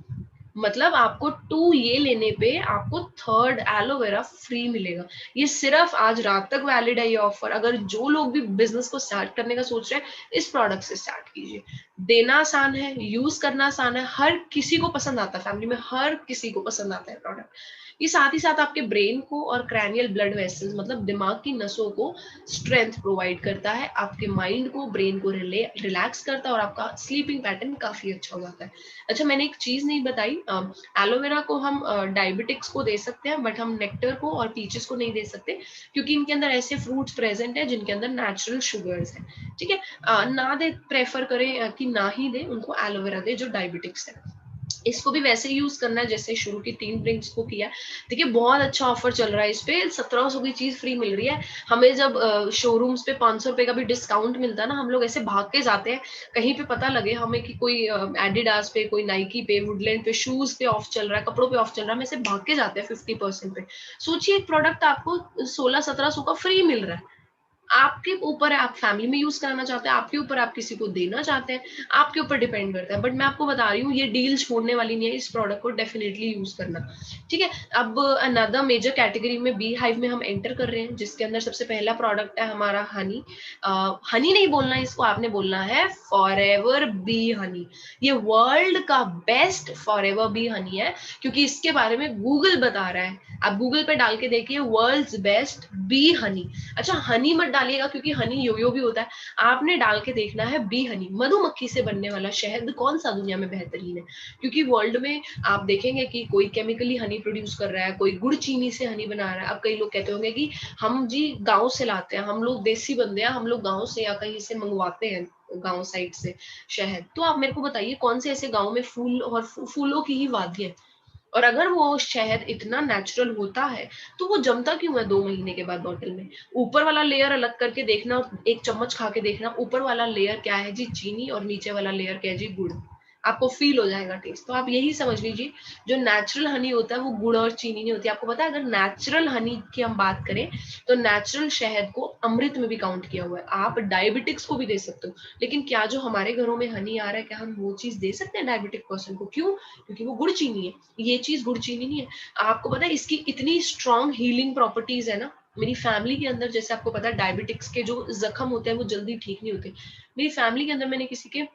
मतलब आपको 2 ये लेने पे आपको थर्ड एलोवेरा फ्री मिलेगा। ये सिर्फ आज रात तक वैलिड है ये ऑफर। अगर जो लोग भी बिजनेस को स्टार्ट करने का सोच रहे हैं, इस प्रोडक्ट से स्टार्ट कीजिए। देना आसान है, यूज करना आसान है, हर किसी को पसंद आता है, फैमिली में हर किसी को पसंद आता है प्रोडक्ट। ये साथ ही साथ आपके ब्रेन को और क्रैनियल ब्लड वेसल्स, मतलब दिमाग की नसों को स्ट्रेंथ प्रोवाइड करता है, आपके माइंड को, ब्रेन को रिलैक्स करता है और आपका स्लीपिंग पैटर्न काफी अच्छा हो जाता है। अच्छा, मैंने एक चीज नहीं बताई, एलोवेरा को हम डायबिटिक्स को दे सकते हैं, बट हम नेक्टर को और पीचेस को नहीं दे सकते, क्योंकि इनके अंदर ऐसे फ्रूट्स प्रेजेंट है जिनके अंदर नेचुरल शुगर्स है। ठीक है, ना दे, प्रेफर करें कि ना ही दे उनको एलोवेरा दे जो डायबिटिक्स है। इसको भी वैसे ही यूज करना है जैसे शुरू की 3 ड्रिंक्स को किया। देखिए बहुत अच्छा ऑफर चल रहा है, इस पे 1700 की चीज फ्री मिल रही है। हमें जब शोरूम्स पे 500 रुपए का भी डिस्काउंट मिलता है ना, हम लोग ऐसे भाग के जाते हैं कहीं पे पता लगे हमें कि कोई एडिडास पे, कोई नाइकी पे, वुडलैंड पे, शूज पे ऑफ चल रहा है, कपड़ों पे ऑफ चल रहा है, हम ऐसे भाग के जाते हैं 50% पे। सोचिए एक प्रोडक्ट आपको 1600-1700 का फ्री मिल रहा है। आपके ऊपर है, आप फैमिली में यूज कराना चाहते हैं, आपके ऊपर, आप किसी को देना चाहते हैं, आपके ऊपर डिपेंड करता है। बट मैं आपको बता रही हूँ ये डील छोड़ने वाली नहीं है, इस प्रोडक्ट को डेफिनेटली यूज करना। ठीक है, अब अनदर मेजर कैटेगरी में बी हाइव में हम एंटर कर रहे हैं, जिसके अंदर सबसे पहला प्रोडक्ट है हमारा हनी। हनी नहीं बोलना इसको, आपने बोलना है फॉरएवर बी हनी। ये वर्ल्ड का बेस्ट फॉरएवर बी हनी है, क्योंकि इसके बारे में गूगल बता रहा है। आप गूगल पे डाल के देखिए वर्ल्ड्स बेस्ट बी हनी। अच्छा, हनी मत डालिएगा क्योंकि हनी योयो भी होता है, आपने डाल के देखना है बी हनी, मधुमक्खी से बनने वाला शहद कौन सा दुनिया में बेहतरीन है। क्योंकि वर्ल्ड में आप देखेंगे कि कोई केमिकली हनी प्रोड्यूस कर रहा है, कोई गुड़ चीनी से हनी बना रहा है। अब कई लोग कहते होंगे कि हम जी गांव से लाते हैं, हम लोग देसी बंदे हैं, हम लोग गांव से या कहीं से मंगवाते हैं, गांव साइड से शहद। तो आप मेरे को बताइए कौन से ऐसे गांव में फूल और फूलों की ही वादी है, और अगर वो शहद इतना नेचुरल होता है तो वो जमता क्यों है 2 महीने के बाद बॉटल में। ऊपर वाला लेयर अलग करके देखना, एक चम्मच खा के देखना, ऊपर वाला लेयर क्या है जी, चीनी, और नीचे वाला लेयर क्या है जी, गुड़। आपको फील हो जाएगा टेस्ट। तो आप यही समझ लीजिए, जो नेचुरल हनी होता है वो गुड़ और चीनी नहीं होती। आपको पता है, अगर नेचुरल हनी की हम बात करें तो नेचुरल शहद को अमृत में भी काउंट किया हुआ है। आप डायबिटिक्स को भी दे सकते हो, लेकिन क्या जो हमारे घरों में हनी आ रहा है, क्या हम वो चीज दे सकते हैं डायबिटिक पर्सन को? क्यों? क्योंकि वो गुड़ चीनी है, ये चीज गुड़ चीनी नहीं है। आपको पता है इसकी इतनी स्ट्रॉन्ग हीलिंग प्रॉपर्टीज है ना। मेरी फैमिली के अंदर, जैसे आपको पता है, डायबिटिक्स के जो जख्म होते हैं वो जल्दी ठीक नहीं होते। मेरी फैमिली के अंदर मैंने किसी के,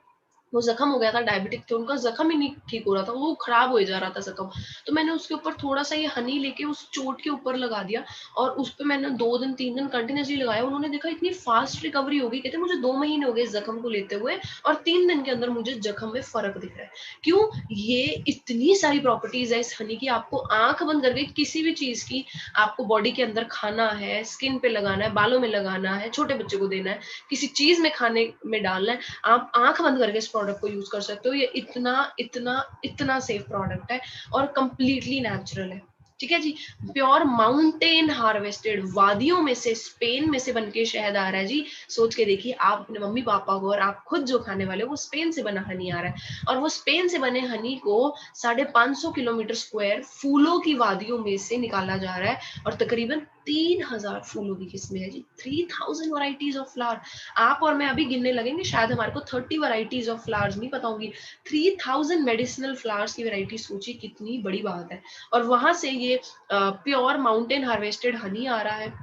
वो जख्म हो गया था, डायबिटिक थे, उनका जख्म ही नहीं ठीक हो रहा था, वो खराब हो जा रहा था जख्म। तो मैंने उसके ऊपर थोड़ा सा ये हनी लेके उस चोट के ऊपर लगा दिया, और उस पर मैंने 2 दिन 3 दिन कंटिन्यूसली लगाया। उन्होंने देखा इतनी फास्ट रिकवरी हो गई। कहते मुझे 2 महीने हो गए इस जख्म को लेते हुए, और 3 दिन के अंदर मुझे जख्म में फर्क दिख रहा है। क्यों? ये इतनी सारी प्रॉपर्टीज है इस हनी की। आपको आंख बंद करके किसी भी चीज की आपको बॉडी के अंदर खाना है, स्किन पे लगाना है, बालों में लगाना है, छोटे बच्चे को देना है, किसी चीज में खाने में डालना है, आप आंख बंद करके इस प्रोडक्ट को यूज कर सकते हो। ये इतना इतना इतना सेफ प्रोडक्ट है और कंप्लीटली नेचुरल है। ठीक है जी, प्योर माउंटेन हार्वेस्टेड, वादियों में से, स्पेन में से बनके शहद आ रहा है जी। सोच के देखिए, आप अपने मम्मी पापा को और आप खुद जो खाने वाले हो, वो स्पेन से बना हनी आ रहा है, और वो स्पेन से बने हनी को 550 किलोमीटर स्क्वायर फूलों की वादियों में से निकाला जा रहा है, और तकरीबन 3000 फूलों की किस्में है जी, 3000 वराइटीज ऑफ फ्लावर। आप और मैं अभी गिनने लगेंगे, शायद हमारे को 30 वराइटीज ऑफ फ्लावर्स नहीं पता होंगी। 3000 मेडिसिनल फ्लावर्स की वैरायटी, सोचिए कितनी बड़ी बात है। और वहां से ये प्योर माउंटेन हार्वेस्टेड हनी आ रहा है।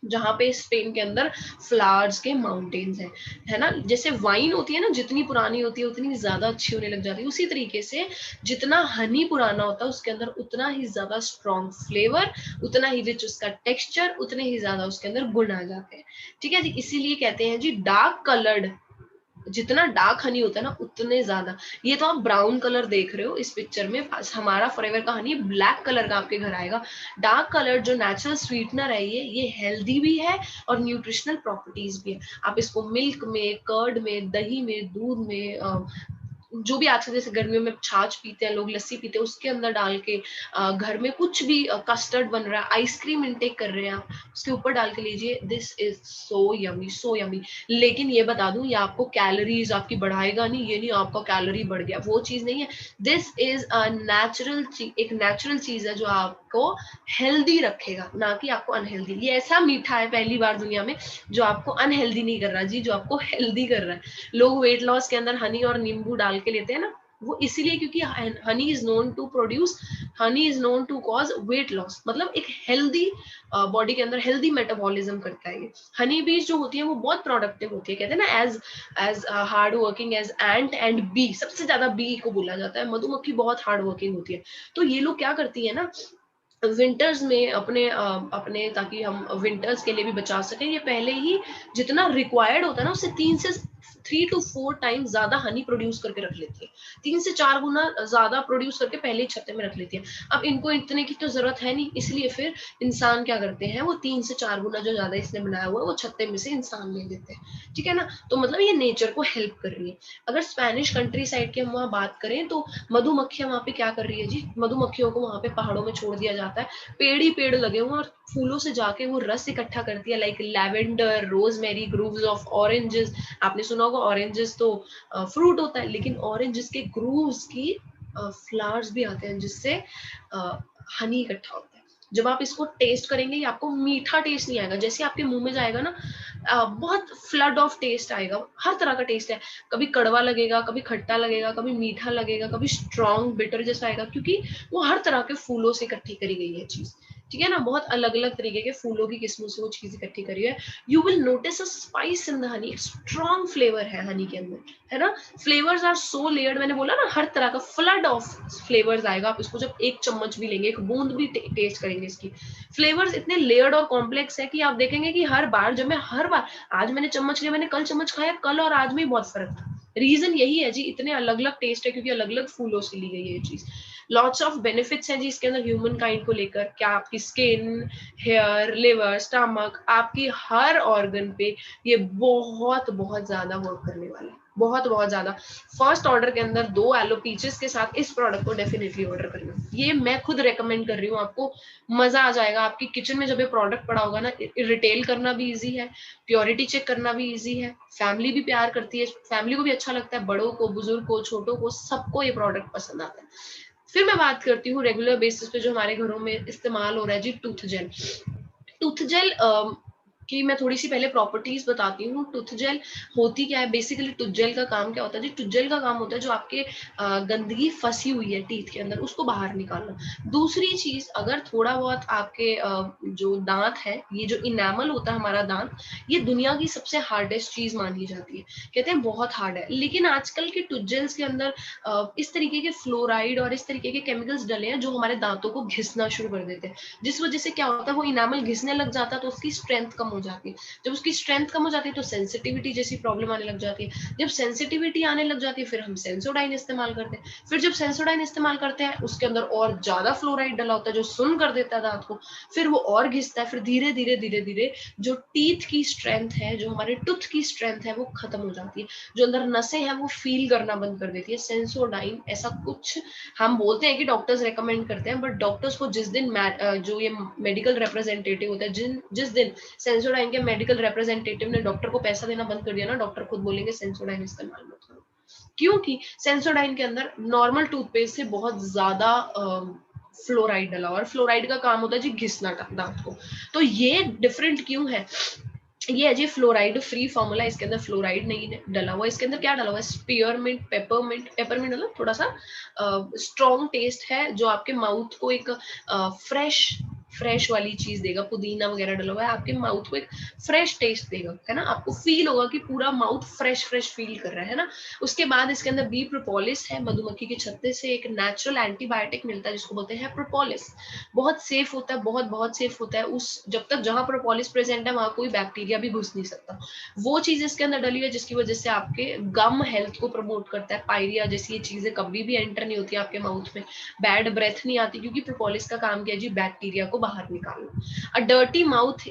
जहाँ पे स्पेन के अंदर फ्लावर्स के माउंटेन्स हैं, है ना। जैसे वाइन होती है ना, जितनी पुरानी होती है उतनी ज्यादा अच्छी होने लग जाती है, उसी तरीके से जितना हनी पुराना होता है उसके अंदर उतना ही ज्यादा स्ट्रॉन्ग फ्लेवर, उतना ही रिच उसका टेक्सचर, उतने ही ज्यादा उसके अंदर गुण आ जाते हैं। ठीक है जी, इसीलिए कहते हैं जी डार्क कलर्ड, जितना डार्क हनी होता है ना उतने ज्यादा, ये तो आप ब्राउन कलर देख रहे हो इस पिक्चर में, हमारा फॉरएवर का हनी ब्लैक कलर का आपके घर आएगा। डार्क कलर जो नेचुरल स्वीटनर है ये हेल्दी भी है और न्यूट्रिशनल प्रॉपर्टीज भी है। आप इसको मिल्क में, कर्ड में, दही में, दूध में, जो भी आजकल जैसे गर्मियों में छाछ पीते हैं लोग, लस्सी पीते हैं, उसके अंदर डाल के घर में कुछ भी कस्टर्ड बन रहा है, आइसक्रीम इनटेक कर रहे हैं आप, उसके ऊपर डाल के लीजिए, this is so yummy, so yummy. लेकिन ये बता दूं, ये आपको कैलोरीज आपकी बढ़ाएगा नहीं, ये नहीं आपका कैलोरी बढ़ गया, वो चीज नहीं है। दिस इज अ नेचुरल चीज, एक नेचुरल चीज है जो आपको हेल्दी रखेगा, ना कि आपको अनहेल्दी। ये ऐसा मीठा है पहली बार दुनिया में जो आपको अनहेल्दी नहीं कर रहा जी, जो आपको हेल्दी कर रहा है। लोग वेट लॉस के अंदर हनी और नींबू डाल के लेते हैं ना, वो इसीलिए क्योंकि honey is known to produce, honey is known to cause weight loss, मतलब एक हेल्दी बॉडी के अंदर हेल्दी मेटाबॉलिज्म करता है ये। हनी बीज जो होती है वो बहुत प्रोडक्टिव होती है, कहते हैं ना as hard working as ant and bee, सबसे ज्यादा बी को बोला जाता है, मधुमक्खी बहुत हार्ड वर्किंग होती है। तो ये लोग क्या करती है ना, विंटर्स में अपने ताकि हम विंटर्स के लिए भी बचा सकें, ये पहले ही जितना रिक्वायर्ड होता है ना उससे 3 to 4 टाइम्स ज्यादा हनी प्रोड्यूस करके रख लेती है, 3 से 4 गुना ज्यादा प्रोड्यूस करके पहले ही छत्ते में रख लेती है। अब इनको इतने की तो जरूरत है नहीं, इसलिए फिर इंसान क्या करते हैं, वो 3 से 4 गुना जो ज्यादा इसने बनाया हुआ है वो छत्ते में से इंसान ले लेते हैं। ठीक है ना, तो मतलब ये नेचर को हेल्प कर रही है। अगर स्पेनिश कंट्री साइड की हम वहाँ बात करें तो मधुमक्खियां वहाँ पे क्या कर रही है जी, मधुमक्खियों को वहाँ पे पहाड़ों में छोड़ दिया जाता है, पेड़ ही पेड़ लगे हुए और फूलों से जाके वो रस इकट्ठा करती है, like lavender, rosemary, groves of oranges. आपने सुना होगा ऑरेंजेस तो फ्रूट होता है, लेकिन ऑरेंजेस के ग्रूव्स की फ्लावर्स भी आते हैं जिससे हनी इकट्ठा होता है। जब आप इसको टेस्ट करेंगे ये आपको मीठा टेस्ट नहीं आएगा, जैसे आपके मुंह में जाएगा ना बहुत फ्लड ऑफ टेस्ट आएगा, हर तरह का टेस्ट है, कभी कड़वा लगेगा, कभी खट्टा लगेगा, कभी मीठा लगेगा, कभी स्ट्रॉन्ग बिटर जैसा आएगा, क्योंकि वो हर तरह के फूलों से इकट्ठी करी गई है चीज। ठीक है ना, बहुत अलग अलग तरीके के फूलों की किस्मों से वो चीज इकट्ठी करी है। You will notice a spice in the honey, strong flavour है हनी के अंदर, है ना। फ्लेवर्स आर सो लेयर्ड, मैंने बोला ना हर तरह का फ्लड ऑफ फ्लेवर्स आएगा, आप इसको जब एक चम्मच भी लेंगे, एक बूंद भी टेस्ट करेंगे इसकी, फ्लेवर्स इतने लेयर्ड और कॉम्प्लेक्स है कि आप देखेंगे कि हर बार जब मैं हर बार, आज मैंने चम्मच लिया, मैंने कल चम्मच खाया, कल और आज में बहुत फर्क था। रीजन यही है जी, इतने अलग अलग टेस्ट है क्योंकि अलग अलग फूलों से ली गई है ये चीज। लॉट्स ऑफ बेनिफिट्स हैं जी इसके अंदर ह्यूमन काइंड को लेकर, क्या आपकी स्किन, हेयर, लिवर, स्टमक, आपकी हर ऑर्गन पे ये बहुत बहुत ज्यादा वर्क करने वाला है, बहुत बहुत ज्यादा। फर्स्ट ऑर्डर के अंदर 2 एलो पीचेस के साथ इस प्रोडक्ट को डेफिनेटली ऑर्डर करना, ये मैं खुद रेकमेंड कर रही हूँ आपको, मजा आ जाएगा आपकी किचन में जब ये प्रोडक्ट पड़ा होगा ना। रिटेल करना भी इजी है, प्योरिटी चेक करना भी इजी है, फैमिली भी प्यार करती है, फैमिली को भी अच्छा लगता है, बड़ों को, बुजुर्ग को, छोटों को, सबको ये प्रोडक्ट पसंद आता है। फिर मैं बात करती हूँ रेगुलर बेसिस पे जो हमारे घरों में इस्तेमाल हो रहा है जी, टूथ जेल। टूथ जेल की मैं थोड़ी सी पहले प्रॉपर्टीज बताती हूँ। टूथ जेल होती क्या है, बेसिकली टूथ जेल का काम क्या होता है जी, टूथ जेल का काम होता है जो आपके गंदगी फंसी हुई है टीथ के अंदर उसको बाहर निकालना। दूसरी चीज, अगर थोड़ा बहुत आपके जो दांत है, ये जो इनेमल होता है हमारा दांत, ये दुनिया की सबसे हार्डेस्ट चीज मानी जाती है, कहते हैं बहुत हार्ड है, लेकिन आजकल के टूथ जेल्स के अंदर इस तरीके के फ्लोराइड और इस तरीके के केमिकल्स डले हैं जो हमारे दांतों को घिसना शुरू कर देते हैं, जिस वजह से क्या होता है वो इनामल घिसने लग जाता है तो उसकी स्ट्रेंथ कम हो जाती है। जब उसकी स्ट्रेंथ कम हो जाती है तो सेंसिटिविटी जैसी प्रॉब्लम आने लग जाती है। जब सेंसिटिविटी आने लग जाती है फिर हम सेंसोडाइन इस्तेमाल करते हैं। फिर जब सेंसोडाइन इस्तेमाल करते हैं उसके अंदर और ज्यादा फ्लोराइड डला होता है जो सुन कर देता है दांत को, फिर वो और घिसता है, फिर धीरे धीरे धीरे धीरे जो टीथ की स्ट्रेंथ है, जो हमारे टूथ की स्ट्रेंथ है वो खत्म हो जाती है, जो अंदर नसें हैं वो फील करना बंद कर देती है। सेंसोडाइन ऐसा कुछ हम बोलते हैं कि डॉक्टर्स रेकमेंड करते हैं, बट डॉक्टर्स को जिस दिन जो ये मेडिकल रिप्रेजेंटेटिव होता है, जिस दिन सेंसोडाइन के मेडिकल रिप्रेजेंटेटिव ने डॉक्टर को पैसा देना बंद कर दिया ना, डॉक्टर खुद बोलेंगे सेंसोडाइन इस्तेमाल मत करो, क्योंकि सेंसोडाइन के अंदर नॉर्मल टूथपेस्ट से बहुत ज्यादा फ्लोराइड डला, और फ्लोराइड का काम होता है जी घिसना दांत को। तो ये डिफरेंट क्यों है, ये है जी फ्लोराइड फ्री फॉर्मूला, इसके अंदर फ्लोराइड नहीं डला हुआ, इसके अंदर क्या डला हुआ है, स्पीयरमिंट, पेपरमिंट। पेपरमिंट मतलब थोड़ा सा स्ट्रॉन्ग टेस्ट है जो आपके माउथ को एक फ्रेश फ्रेश वाली चीज देगा, पुदीना वगैरह डला हुआ है, आपके माउथ को एक फ्रेश टेस्ट देगा, है ना, आपको फील होगा कि पूरा माउथ फ्रेश फ्रेश फील कर रहा है ना। उसके बाद इसके अंदर बी प्रोपोलिस है, मधुमक्खी के छत्ते से एक नेचुरल एंटीबायोटिक मिलता है जिसको बोलते हैं प्रोपोलिस। बहुत सेफ होता है, बहुत बहुत सेफ होता है। उस जब तक जहां प्रोपोलिस प्रेजेंट है वहां कोई बैक्टीरिया भी घुस नहीं सकता। वो चीज इसके अंदर डली है जिसकी वजह से आपके गम हेल्थ को प्रमोट करता है। पायरिया जैसी ये चीजें कभी भी एंटर नहीं होती आपके माउथ में, बैड ब्रेथ नहीं आती, क्योंकि प्रोपोलिस का काम किया जी बैक्टीरिया को बाहर निकालना। A dirty mouth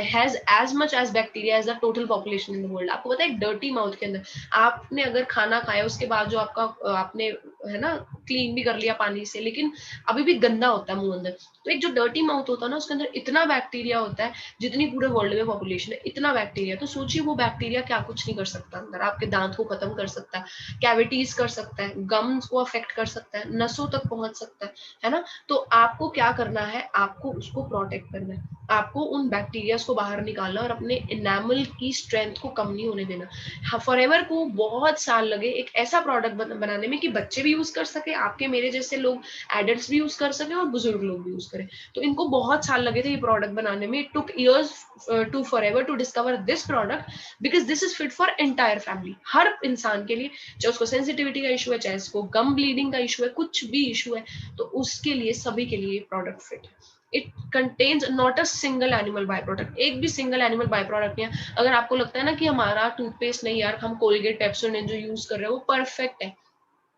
has as much as bacteria as the total population in the world। आपको पता है डर्टी माउथ के अंदर आपने अगर खाना खाया उसके बाद जो आपका आपने है ना क्लीन भी कर लिया पानी से, लेकिन अभी भी गंदा होता है मुंह अंदर। तो एक जो डर्टी माउथ होता है ना उसके अंदर इतना बैक्टीरिया होता है, जितनी पूरे वर्ल्ड में पॉपुलेशन है इतना बैक्टीरिया। तो सोचिए वो बैक्टीरिया क्या कुछ नहीं कर सकता अंदर, आपके दांत को खत्म कर सकता है, कैविटीज कर सकता है, गम्स को अफेक्ट कर सकता है, नसों तक पहुंच सकता है ना। तो आपको क्या करना है, आपको उसको प्रोटेक्ट करना है, आपको उन बैक्टीरिया को बाहर निकालना और अपने एनामल की स्ट्रेंथ को कम नहीं होने देना। फॉरएवर को बहुत साल लगे एक ऐसा प्रोडक्ट बनाने में कि बच्चे भी यूज कर सके, आपके मेरे जैसे लोग एडल्ट्स भी यूज कर सके और बुजुर्ग लोग भी यूज करें। तो इनको बहुत साल लगे थे ये प्रोडक्ट बनाने में। It took years to Forever to discover this product, because this is fit for entire family, हर इंसान के लिए, चाहे उसको सेंसिटिविटी का इशू है, चाहे उसको गम ब्लीडिंग का इशू है, कुछ भी इशू है, तो उसके लिए सभी के लिए प्रोडक्ट फिट है। It contains not a single animal by product, एक भी सिंगल एनिमल बाय प्रोडक्ट नहीं है। अगर आपको लगता है ना कि हमारा टूथपेस्ट नहीं यार, हम कोलगेट पेप्सोडेंट जो यूज कर रहे हैं वो परफेक्ट है,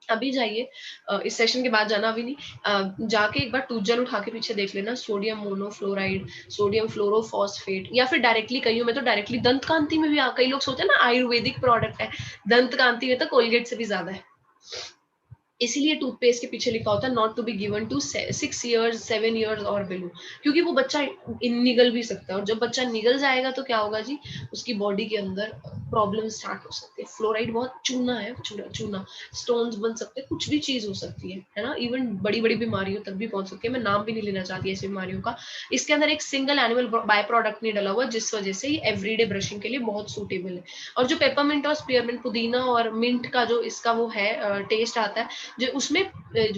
अभी जाइए, इस सेशन के बाद जाना अभी नहीं, जाके एक बार टूथ जेल उठा के पीछे देख लेना, सोडियम मोनोफ्लोराइड, सोडियम फ्लोरोफॉस्फेट, या फिर डायरेक्टली कहीं मैं तो डायरेक्टली दंत कांति में भी कई लोग सोचते हैं ना आयुर्वेदिक प्रोडक्ट है, दंत कांति में तो कोलगेट से भी ज्यादा है। इसीलिए टूथपेस्ट के पीछे लिखा होता है not to be given to 6 years 7 years और बिलो, क्योंकि वो बच्चा निगल भी सकता है, और जब बच्चा निगल जाएगा तो क्या होगा जी, उसकी बॉडी के अंदर प्रॉब्लम स्टार्ट हो सकती है। फ्लोराइड बहुत चूना है, चूना स्टोन्स बन सकते हैं, कुछ भी चीज हो सकती है ना, इवन बड़ी बड़ी बीमारियों तक भी पहुंच सकती है। मैं नाम भी नहीं लेना चाहती ऐसी बीमारियों का। इसके अंदर एक सिंगल एनिमल बाय प्रोडक्ट नहीं डला हुआ, जिस वजह से ये एवरीडे ब्रशिंग के लिए बहुत सूटेबल है। और जो पेपरमिंट और स्पीयरमिंट, पुदीना और मिंट का जो इसका वो है टेस्ट आता है, जो उसमें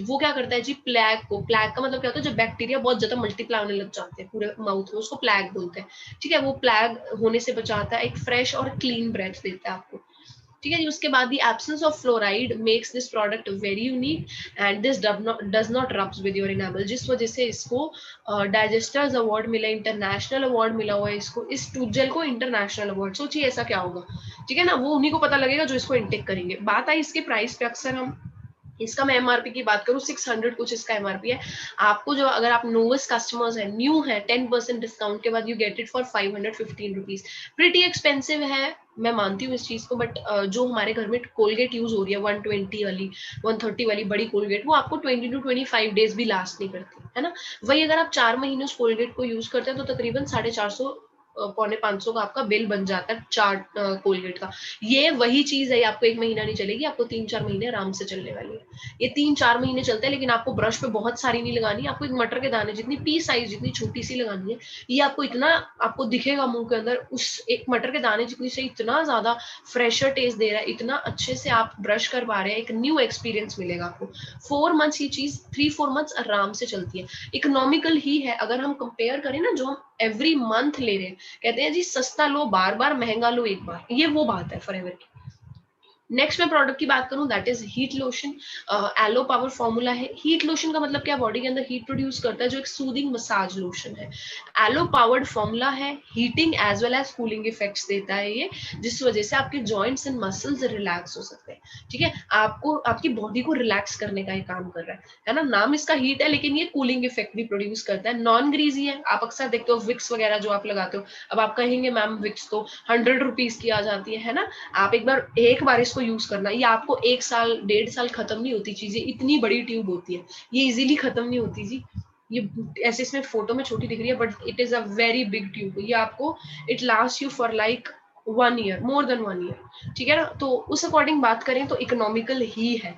वो क्या करता है जी, प्लैग का मतलब क्या होता है, जब बैक्टीरिया बहुत ज्यादा मल्टीप्लाई होने लग जाते हैं पूरे माउथ में, उसको प्लैग बोलते हैं। ठीक है, वो प्लैग होने से बचाता है, एक फ्रेश और क्लीन ब्रेथ देता है आपको। ठीक है जी। उसके बाद the absence of fluoride makes this product very unique and this does not rubs with your enable, जिस वजह से इसको डाइजेस्टर्स अवार्ड मिला, इंटरनेशनल अवार्ड मिला हुआ है इसको, इस टूथ जेल को इंटरनेशनल अवार्ड। सोचिए ऐसा क्या होगा, ठीक है ना, वो उन्हीं को पता लगेगा जो इसको इनटेक करेंगे। बात आई इसके प्राइस पे, अक्सर हम इसका मैं एमआरपी की बात करूं 600 कुछ इसका एमआरपी है। आपको जो अगर आप नोवेस्ट कस्टमर्स है, न्यू है, 10% डिस्काउंट के बाद you get it for 515 rupees. Pretty expensive है, मैं मानती हूँ इस चीज को, बट जो हमारे घर में कोलगेट यूज हो रही है 120 वाली 130 वाली बड़ी कोलगेट, वो आपको 20 to 25 डेज भी लास्ट नहीं करती है ना। वही अगर आप 4 महीने उस कोलगेट को यूज करते हैं तो तकरीबन 450 पौने 500 का आपका बिल बन जाता है 4 कोलगेट का। ये वही चीज है, आपको 1 महीना नहीं चलेगी, आपको 3-4 महीने आराम से चलने वाली है। ये 3-4 महीने चलते हैं, लेकिन आपको ब्रश पे बहुत सारी नहीं लगानी, आपको एक मटर के दाने जितनी पी साइज जितनी छोटी सी लगानी है। ये आपको इतना आपको दिखेगा मुंह के अंदर, उस एक मटर के दाने जितनी से इतना ज्यादा फ्रेशर टेस्ट दे रहा है, इतना अच्छे से आप ब्रश कर पा रहे हैं, एक न्यू एक्सपीरियंस मिलेगा आपको। 4 मंथ्स ये चीज 3-4 मंथ्स आराम से चलती है, इकोनॉमिकल ही है। अगर हम कंपेयर करें ना, जो हम एवरी मंथ ले रहे हैं, कहते हैं जी सस्ता लो बार बार, महंगा लो एक बार, ये वो बात है फॉरएवर की। नेक्स्ट मैं प्रोडक्ट की बात करूं, that is heat lotion. Aloe power formula है। हीट लोशन का मतलब क्या, बॉडी के अंदर हीट प्रोड्यूस करता है, जो एक सूदिंग मसाज लोशन है। एलो पावर्ड फॉर्मूला है, heating as well as cooling effects देता है ये, जिस वजह से आपके जॉइंट्स एंड मसल्स रिलैक्स हो सकते हैं। ठीक है, आपको आपकी बॉडी को रिलैक्स करने का ये काम कर रहा है ना। नाम इसका हीट है, लेकिन ये कूलिंग इफेक्ट भी प्रोड्यूस करता है। नॉन ग्रीजी है, आप अक्सर देखते हो विक्स वगैरह जो आप लगाते हो, अब आप कहेंगे मैम विक्स तो 100 रुपीज की आ जाती है ना। आप एक बार इसको यूज करना, ये आपको 1 साल 1.5 साल खत्म नहीं होती चीजें, इतनी बड़ी ट्यूब होती है, ये इजीली खत्म नहीं होती जी। ये ऐसे इसमें फोटो में छोटी दिख रही है, but it is a very big tube. ये आपको it last you for like 1 year, more than 1 year। ठीक है ना, तो उस अकॉर्डिंग बात करें तो इकोनॉमिकल ही है।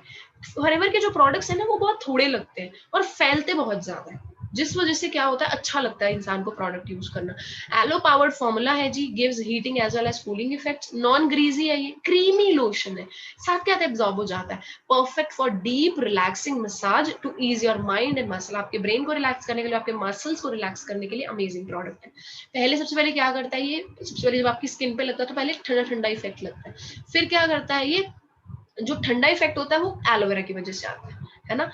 फॉरएवर के जो प्रोडक्ट्स है ना, वो बहुत थोड़े लगते हैं और फैलते बहुत ज्यादा है। जिस वजह से क्या होता है, अच्छा लगता है इंसान को प्रोडक्ट यूज करना। एलो पावर्ड फॉर्मूला है जी, gives heating as well as cooling effects, non greasy है, ये क्रीमी लोशन है, साथ क्या एब्जॉर्ब हो जाता है, perfect for deep relaxing massage to ease your mind and muscle, आपके ब्रेन को रिलैक्स करने के लिए, आपके मसल्स को रिलैक्स करने के लिए अमेजिंग प्रोडक्ट है। पहले सबसे पहले क्या करता है ये, सबसे पहले जब आपकी स्किन पे लगता है तो पहले ठंडा ठंडा इफेक्ट लगता है, फिर क्या करता है ये, जो ठंडा इफेक्ट होता है वो एलोवेरा की वजह से आता है ना,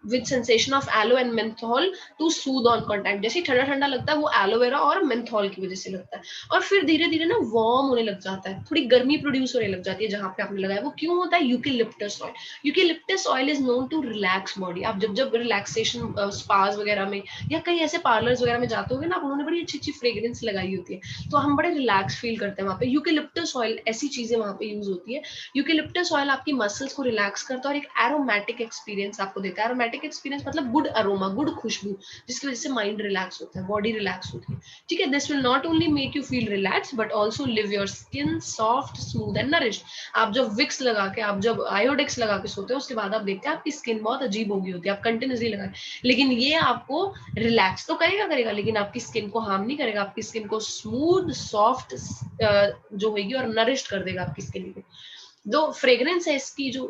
with sensation of aloe and menthol to soothe on contact, जैसे ठंडा ठंडा लगता है वो एलोवेरा और मेंथोल की वजह से लगता है, और फिर धीरे धीरे ना वार्म होने लग जाता है, थोड़ी गर्मी प्रोड्यूस होने लग जाती है जहां पे आपने लगाया। वो क्यों होता है, eucalyptus oil, eucalyptus oil is known to relax body. आप जब जब रिलैक्सेशन स्पास वगैरह में या कहीं ऐसे पार्लर्स वगैरह में जाते होंगे ना, उन्होंने बड़ी अच्छी अच्छी फ्रेग्रेंस लगाई होती है, तो हम बड़े रिलैक्स फील करते हैं वहां पे। यूकेलिप्टस ऑयल ऐसी चीजें वहां पे यूज होती है। यूकेलिप्टस ऑयल आपकी मसल्स को रिलैक्स करता है और एक एरोमेटिक एक्सपीरियंस आपको देता है। एरोमेटिक एक्सपीरियंस मतलब गुड अरोमा, गुड खुशबू, जिसकी वजह से माइंड रिलैक्स होता है, बॉडी रिलैक्स होती है। ठीक है, this will not only make you feel relax but also live your skin soft smooth and nourished. आप जब विक्स लगा के, आप जब आयोडेक्स लगा के सोते हो, उसके बाद आप देखते हैं आपकी स्किन बहुत अजीब होगी होती है, आप कंटिन्यूसली लगाए, लेकिन ये आपको रिलैक्स तो करेगा करेगा, लेकिन आपकी स्किन को हार्म नहीं करेगा, आपकी स्किन को स्मूथ सॉफ्ट जो होगी और नरिश्ड कर देगा आपकी स्किन को। जो फ्रेग्रेंस है इसकी, जो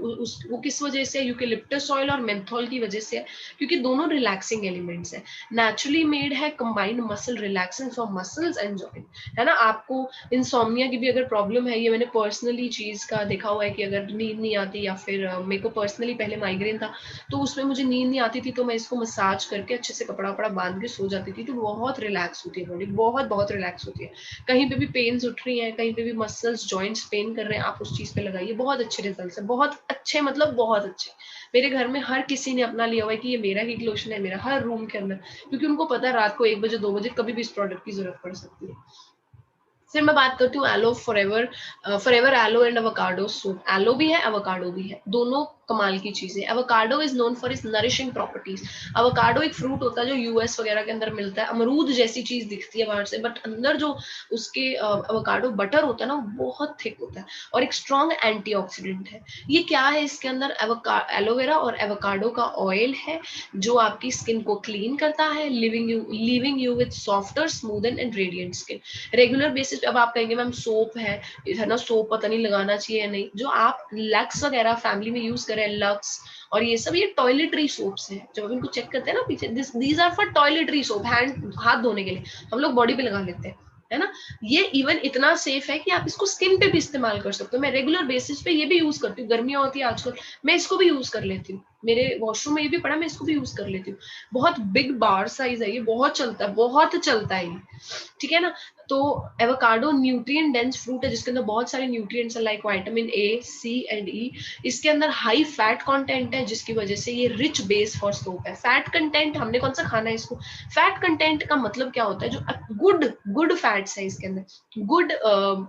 वो किस वजह से, यूकेलिप्टस ऑयल और मेंथोल की वजह से है, क्योंकि दोनों रिलैक्सिंग एलिमेंट्स है, नेचुरली मेड है, combined muscle relaxing for muscles and joint, है ना। आपको इंसोम्निया की भी अगर प्रॉब्लम है, ये मैंने पर्सनली चीज का देखा हुआ है कि अगर नींद नहीं आती, या फिर मेरे को पर्सनली पहले माइग्रेन था, तो उसमें मुझे नींद नहीं आती थी, तो मैं इसको मसाज करके अच्छे से कपड़ा वपड़ा बांध के सो जाती थी, तो बहुत रिलैक्स होती है बॉडी, बहुत बहुत रिलैक्स होती है। कहीं पे भी पेन्स उठ रही हैं, कहीं पे भी मसल्स जॉइंट्स पेन कर रहे हैं, आप उस चीज पे लगाइए, बहुत अच्छे रिजल्ट्स है, बहुत अच्छे, मतलब बहुत अच्छे। मेरे घर में हर किसी ने अपना लिया हुआ है कि ये मेरा हीट लोशन है, मेरा हर रूम के अंदर, क्योंकि उनको पता है रात को 1 बजे 2 बजे कभी भी इस प्रोडक्ट की जरूरत पड़ सकती है। फिर मैं बात करती हूँ aloe forever, forever aloe and avocado soap. Aloe भी है, एवोकाडो भी है, दोनों कमाल की चीजें। Avocado is known for is nourishing properties. Avocado एक फ्रूट होता है जो यूएस वगैरह के अंदर मिलता है, अमरूद जैसी चीज दिखती है बाहर से, बट अंदर जो उसके एवोकाडो बटर होता है ना, वो बहुत थिक होता है और एक स्ट्रॉन्ग एंटीऑक्सीडेंट है। ये क्या है इसके अंदर, एलोवेरा और एवोकाडो का ऑयल है, जो आपकी स्किन को क्लीन करता है, living you with softer smooth and radiant skin. Regular basis पे, अब आप कहेंगे मैम सोप है ना, सोप पता नहीं लगाना चाहिए या नहीं, जो आप लक्स वगैरह फैमिली में यूज करें, लक्स और ये सब, ये टॉयलेटरी सोप्स हैं, जब आप इनको चेक करते हैं ना पीछे, these are for toiletry soap, hand हाथ धोने के लिए, हम लोग बॉडी पे लगा लेते हैं, है ना। ये इवन इतना सेफ है कि आप इसको स्किन पे भी इस्तेमाल कर सकते हो। मैं रेगुलर बेसिस पे ये भी यूज करती हूँ, गर्मियां होती है आजकल, मैं इसको भी यूज कर लेती हूँ, मेरे वॉशरूम में ये भी पड़ा, मैं इसको भी यूज कर लेती हूँ। बहुत बिग बार साइज है ये, बहुत चलता है, बहुत चलता है ये, ठीक है ना। तो एवोकाडो न्यूट्रिएंट डेंस फ्रूट है, जिसके अंदर बहुत सारे न्यूट्रिएंट्स है, like vitamin A, C and E. इसके अंदर हाई फैट कंटेंट है, जिसकी वजह से ये रिच बेस फॉर सोप है। फैट कंटेंट, हमने कौन सा खाना है इसको, फैट कंटेंट का मतलब क्या होता है, जो गुड गुड फैट्स है इसके अंदर, गुड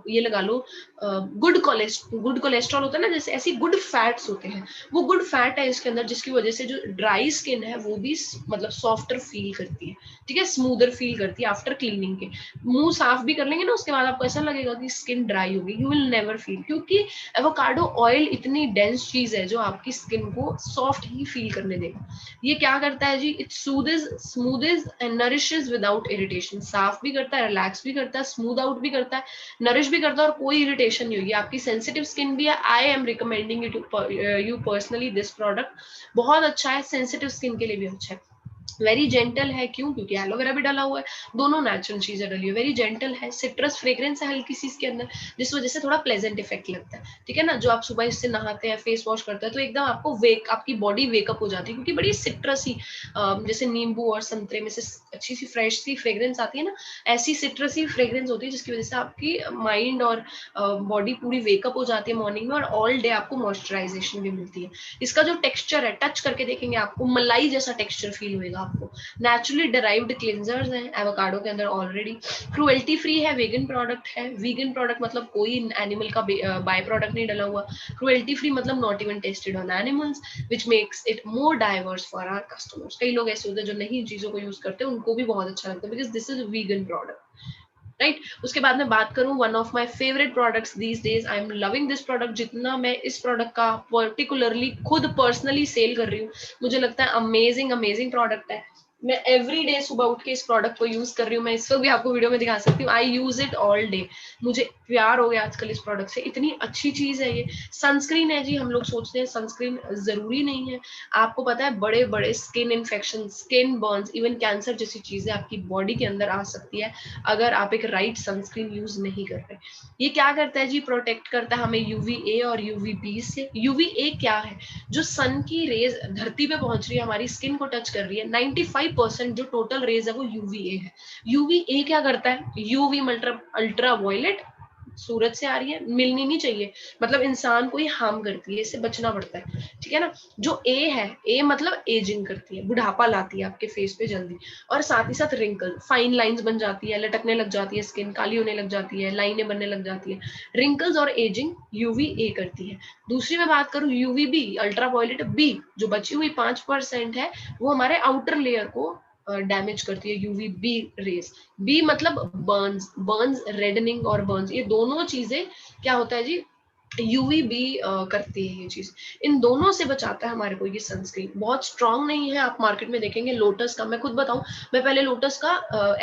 ये लगा लो, गुड कोलेस्ट्रॉल होता है ना, जैसे ऐसी गुड फैट्स होते हैं, वो गुड फैट है इसके अंदर, जिसकी वजह से जो ड्राई स्किन है वो भी मतलब सॉफ्टर फील करती है, ठीक है, स्मूदर फील करती है आफ्टर क्लीनिंग के। मुंह साफ भी कर लेंगे ना उसके बाद, आपको ऐसा लगेगा कि स्किन ड्राई होगी, यू विल नेवर फील, क्योंकि एवोकाडो ऑयल इतनी डेंस चीज है जो आपकी स्किन को सॉफ्ट ही फील करने देगा। ये क्या करता है जी, it soothes, smooths and nourishes without irritation, साफ भी करता है, रिलैक्स भी करता है, स्मूथ आउट भी करता है, नरिश भी करता है, और कोई इरिटेशन नहीं होगी। आपकी सेंसिटिव स्किन भी है, I am recommending you personally this product, बहुत अच्छा है, सेंसिटिव स्किन के लिए भी अच्छा है। वेरी जेंटल है, क्यों, क्योंकि एलोवेरा भी डाला हुआ है, दोनों नेचुरल चीजें डली हुई, वेरी जेंटल है, सिट्रस फ्रेग्रेंस है हल्की सी इसके अंदर, जिस वजह से थोड़ा प्लेजेंट इफेक्ट लगता है, ठीक है ना। जो आप सुबह इससे नहाते हैं, फेस वॉश करते हैं, तो एकदम आपको आपकी बॉडी वेकअप हो जाती है, क्योंकि बड़ी सिट्रसी, जैसे नींबू और संतरे में से अच्छी सी फ्रेश सी फ्रेग्रेंस आती है ना, ऐसी सिट्रसी फ्रेग्रेंस होती है, जिसकी वजह से आपकी माइंड और बॉडी पूरी वेकअप हो जाती है मॉर्निंग में, और ऑल डे आपको मॉइस्चराइजेशन भी मिलती है। इसका जो टेक्सचर है, टच करके देखेंगे आपको मलाई जैसा टेक्सचर फील होगा आपको। नेचुरली डिराइव्ड क्लिंजर्स हैं एवोकाडो के अंदर ऑलरेडी, क्रुएल्टी फ्री है, वेगन प्रोडक्ट है। वेगन प्रोडक्ट मतलब कोई एनिमल का बाय प्रोडक्ट नहीं डला हुआ, क्रुएल्टी फ्री मतलब not even tested on animals, which makes it more diverse for our customers. कई लोग ऐसे होते हैं जो नहीं इन चीजों को यूज करते, उनको भी बहुत अच्छा लगता है, because this is vegan product, right. उसके बाद मैं बात करूं, one of my favourite products these days, I am loving this product. जितना मैं इस प्रोडक्ट का पर्टिकुलरली खुद पर्सनली सेल कर रही हूँ, मुझे लगता है अमेजिंग अमेजिंग प्रोडक्ट है। मैं एवरी डे सुबह उठ के इस प्रोडक्ट को यूज कर रही हूँ, मैं इस वक्त भी आपको वीडियो में दिखा सकती हूँ। आई यूज इट ऑल डे, मुझे प्यार हो गया आजकल इस प्रोडक्ट से, इतनी अच्छी चीज है ये। सनस्क्रीन है जी, हम लोग सोचते हैं सनस्क्रीन जरूरी नहीं है। आपको पता है बड़े बड़े skin infection, skin Burns, even cancer जैसी चीजें आपकी बॉडी के अंदर आ सकती है अगर आप एक राइट सनस्क्रीन यूज नहीं कर रहे। ये क्या करता है जी, प्रोटेक्ट करता है हमें यूवीए और यूवीबी से। यूवीए क्या है, जो सन की रेज धरती पे पहुंच रही है, हमारी स्किन को टच कर रही है, 95% जो टोटल रेज है वो यूवीए है। यूवीए क्या करता है, यूवी मतलब अल्ट्रा वायलेट, सूरज से आ रही है, मिलनी नहीं चाहिए, मतलब इंसान को ही हार्म करती है, इससे बचना पड़ता है, ठीक है ना। जो ए है, ए मतलब एजिंग करती है, बुढ़ापा लाती है आपके फेस पे जल्दी, और साथ ही साथ रिंकल, फाइन लाइंस बन जाती है, लटकने लग जाती है स्किन, काली होने लग जाती है, लाइनें बनने लग जाती है। रिंकल्स और एजिंग यूवी ए करती है। दूसरी मैं बात करूं UV B, ultraviolet B, जो बची हुई 5% है, वो हमारे आउटर लेयर को डैमेज करती है, यूवी बी रेज। बी मतलब बर्न्स, बर्न्स, रेडनिंग और बर्न्स, ये दोनों चीजें क्या होता है जी, यूवी बी करती है ये चीज। इन दोनों से बचाता है हमारे को ये सनस्क्रीन। बहुत स्ट्रांग नहीं है, आप मार्केट में देखेंगे लोटस का, मैं खुद बताऊं, मैं पहले लोटस का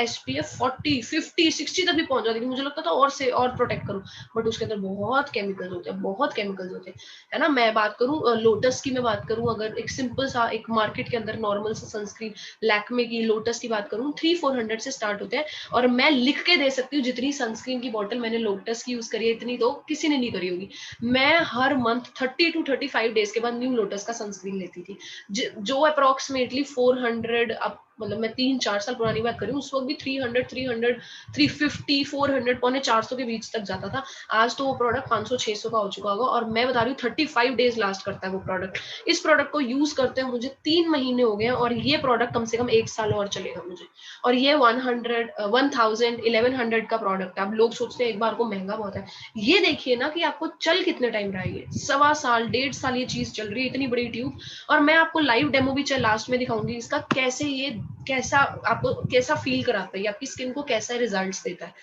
SPF 40 50 60 तक भी पहुंच जाती थी, मुझे लगता था और से और प्रोटेक्ट करूं, बट उसके अंदर बहुत केमिकल्स होते हैं, बहुत केमिकल्स होते हैं, है ना। मैं बात करूं लोटस की, मैं बात करूं अगर एक सिंपल सा एक मार्केट के अंदर नॉर्मल सा सनस्क्रीन, लैक्मे की, लोटस की बात करूं, 300-400 से स्टार्ट होते हैं, और मैं लिख के दे सकती हूँ जितनी सनस्क्रीन की बॉटल मैंने लोटस की यूज करी है, इतनी तो किसी ने नहीं करी होगी। मैं हर मंथ 30 to 35 डेज के बाद न्यू लोटस का सनस्क्रीन लेती थी, जो अप्रोक्सीमेटली 400, अब मतलब मैं 3-4 साल पुरानी बात करूँ, उस वक्त भी 300, 350, 400, 350 के बीच तक जाता था। आज तो वो प्रोडक्ट 500-600 का हो चुका होगा, और मैं बता रही हूँ 35 डेज लास्ट करता है वो प्रोडक्ट। इस प्रोडक्ट को यूज करते हैं मुझे 3 महीने हो गए हैं, और ये प्रोडक्ट कम से कम 1 साल और चलेगा मुझे। और ये 1000, 1100 का प्रोडक्ट है। अब लोग सोचते हैं एक बार को महंगा बहुत है, ये देखिए ना कि आपको चल कितने टाइम रहा है, ये 1.25 साल 1.5 साल ये चीज चल रही है, इतनी बड़ी ट्यूब। और मैं आपको लाइव डेमो भी चल लास्ट में दिखाऊंगी इसका, कैसे ये कैसा आपको कैसा फील कराता है, ये आपकी स्किन को कैसा रिजल्ट्स देता है,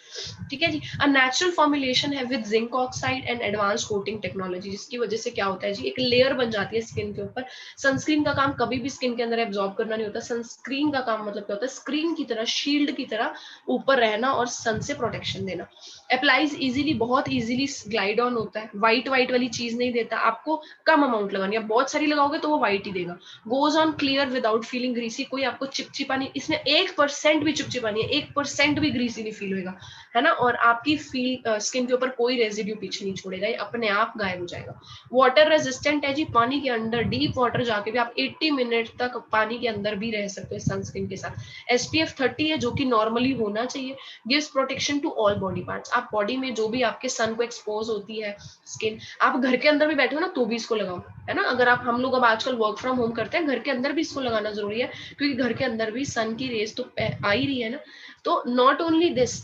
ठीक है जी। अ नेचुरल फॉर्मुलेशन है with zinc oxide and advance coating technology, जिसकी वजह से क्या होता है जी, एक लेयर बन जाती है स्किन के ऊपर। सनस्क्रीन का काम कभी भी स्किन के अंदर एब्जॉर्ब करना नहीं होता, सनस्क्रीन का काम मतलब क्या होता है, स्क्रीन की तरह, शील्ड की तरह ऊपर रहना और सन से प्रोटेक्शन देना। अप्लाइज इजीली, बहुत इजीली ग्लाइड ऑन होता है, व्हाइट व्हाइट वाली चीज नहीं देता आपको, कम अमाउंट लगानी है, बहुत सारी लगाओगे तो वो व्हाइट ही देगा। Goes on clear without feeling greasy, कोई आपको चिपचिपा नहीं, इसमें 1% भी चिपचिपा नहीं है, 1% भी ग्रीसी नहीं फील होगा, है ना। और आपकी स्किन के ऊपर कोई रेजिड्यू पीछे नहीं छोड़ेगा, ये अपने आप गायब हो जाएगा। वाटर रेजिस्टेंट है जी, पानी के अंदर डीप वाटर जाके भी आप 80 मिनट तक पानी के अंदर भी रह सकते हो सनस्क्रीन के साथ। SPF 30 है, जो कि नॉर्मली होना चाहिए, gives protection to all body parts. आप बॉडी में जो भी आपके सन को एक्सपोज होती है स्किन, आप घर के अंदर भी बैठे हो ना तो भी इसको लगाओ, है ना। अगर आप, हम लोग अब आजकल वर्क फ्रॉम होम करते हैं, घर के अंदर भी इसको लगाना जरूरी है, क्योंकि घर के अंदर भी सन की रेज तो आ ही रही है ना। तो not only this,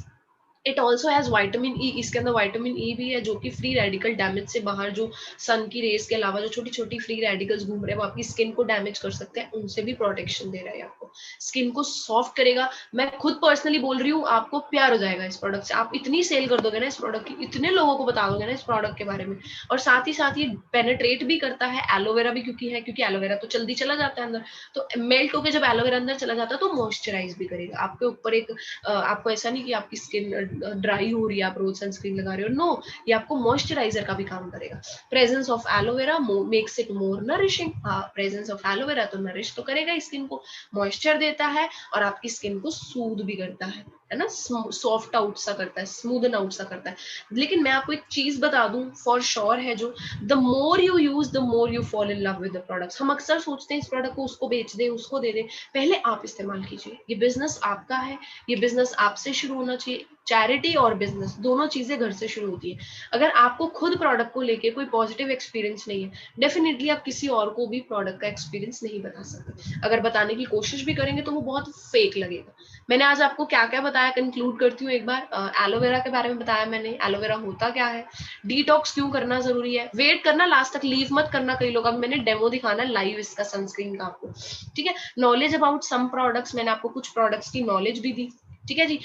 it also has vitamin E, इसके अंदर वाइटामिन ई भी है, जो कि फ्री रेडिकल डैमेज से बाहर, जो सन की रेस के अलावा जो छोटी छोटी फ्री रेडिकल्स घूम रहे हैं वो आपकी स्किन को डैमेज कर सकते हैं, उनसे भी प्रोटेक्शन दे रहा है आपको, स्किन को सॉफ्ट करेगा। मैं खुद पर्सनली बोल रही हूँ, आपको प्यार हो जाएगा इस प्रोडक्ट से, आप इतनी सेल कर दोगे ना इस प्रोडक्ट की, इतने लोगों को बता दोगे ना इस प्रोडक्ट के बारे में। और साथ ही साथ ये पेनेट्रेट भी करता है, एलोवेरा भी क्योंकि एलोवेरा तो जल्दी चला जाता है अंदर, तो मेल्ट होकर जब एलोवेरा अंदर चला जाता है तो मॉइस्चराइज भी करेगा आपके ऊपर। एक आपको ऐसा नहीं कि आपकी स्किन ड्राई हो रही है, आप रोज सनस्क्रीन लगा रहे हो, नो, ये आपको मॉइस्चराइजर का भी काम करेगा। Presence of aloe vera makes it more nourishing, हाँ, प्रेजेंस ऑफ एलोवेरा तो नरिश तो करेगा स्किन को, मॉइस्चर देता है, और आपकी स्किन को सूद भी करता है ना, सॉफ्ट आउट सा करता है, स्मूदन आउट सा करता है। लेकिन मैं आपको एक चीज बता दूं फॉर श्योर है, जो the more you use the more you fall in love with the products. हम अक्सर सोचते हैं इस प्रोडक्ट को उसको बेच दे, उसको दे दे, पहले आप इस्तेमाल कीजिए, ये बिजनेस आपका है, ये बिजनेस आपसे शुरू होना चाहिए। चैरिटी और बिजनेस दोनों चीजें घर से शुरू होती है। अगर आपको खुद प्रोडक्ट को लेके कोई पॉजिटिव एक्सपीरियंस नहीं है, डेफिनेटली आप किसी और को भी प्रोडक्ट का एक्सपीरियंस नहीं बता सकते। अगर बताने की कोशिश भी करेंगे तो वो बहुत फेक लगेगा। मैंने आज आपको क्या क्या बताया, कंक्लूड करती हूँ एक बार। एलोवेरा के बारे में बताया मैंने, एलोवेरा होता क्या है, डिटॉक्स क्यों करना जरूरी है, वेट करना लास्ट तक, लीव मत करना। कई लोग, अब मैंने डेमो दिखाना लाइव इसका सनस्क्रीन का आपको, ठीक है। नॉलेज अबाउट सम प्रोडक्ट्स, मैंने आपको कुछ प्रोडक्ट्स की नॉलेज भी दी, ठीक है जी।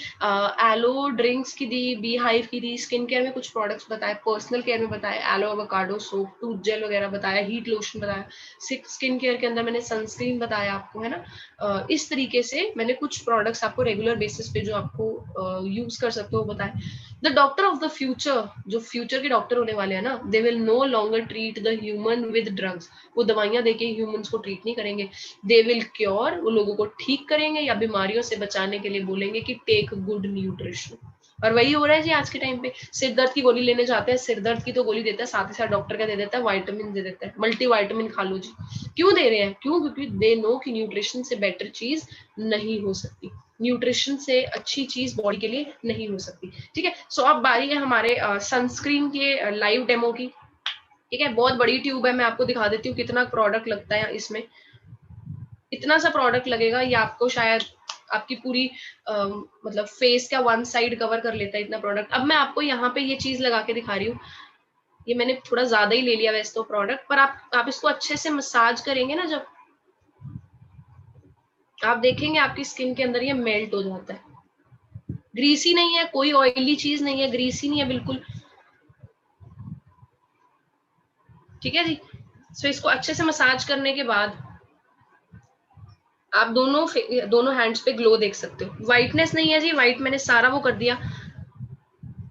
एलो ड्रिंक्स की दी, बी हाइव की दी, स्किन केयर में कुछ प्रोडक्ट्स बताए, पर्सनल केयर में बताए, aloe avocado soap, tooth gel वगैरह बताया, हीट लोशन बताया, स्किन केयर के अंदर मैंने सनस्क्रीन बताया आपको, है ना। इस तरीके से मैंने कुछ प्रोडक्ट्स आपको रेगुलर बेसिस पे जो आपको यूज कर सकते हो बताए। The doctor of the future, जो फ्यूचर के डॉक्टर होने वाले हैं ना, they will no longer treat the human with drugs. वो दवाइयां देके ह्यूमंस को ट्रीट नहीं करेंगे, दे विल क्योर, वो लोगों को ठीक करेंगे या बीमारियों से बचाने के लिए बोलेंगे कि टेक गुड न्यूट्रिशन। और वही हो रहा है जी आज के टाइम पे। सिर दर्द की गोली लेने जाते हैं, सिर दर्द की तो गोली देता है, साथ ही साथ डॉक्टर क्या दे देता है, वाइटामिन दे देता है, मल्टी वाइटामिन खा लो जी। क्यों दे रहे हैं? क्यों? क्योंकि दे नो कि न्यूट्रिशन से बेटर चीज नहीं हो सकती, न्यूट्रिशन से अच्छी चीज बॉडी के लिए नहीं हो सकती। ठीक है, सो अब बारी है हमारे सनस्क्रीन के लाइव डेमो की। ठीक है, बहुत बड़ी ट्यूब है, मैं आपको दिखा देती हूँ कितना प्रोडक्ट लगता है इसमें। इतना सा प्रोडक्ट लगेगा, ये आपको शायद आपकी पूरी मतलब फेस का वन साइड कवर कर लेता है इतना प्रोडक्ट। अब मैं आपको यहाँ पे ये चीज लगा के दिखा रही हूँ, ये मैंने थोड़ा ज्यादा ही ले लिया वैसे तो प्रोडक्ट, पर आप इसको अच्छे से मसाज करेंगे ना, जब आप देखेंगे आपकी स्किन के अंदर ये मेल्ट हो जाता है। ग्रीसी नहीं है, कोई ऑयली चीज नहीं है, ग्रीसी नहीं है बिल्कुल। ठीक है जी, सो इसको अच्छे से मसाज करने के बाद आप दोनों हैंड्स पे ग्लो देख सकते हो। व्हाइटनेस नहीं है जी, व्हाइट मैंने सारा वो कर दिया,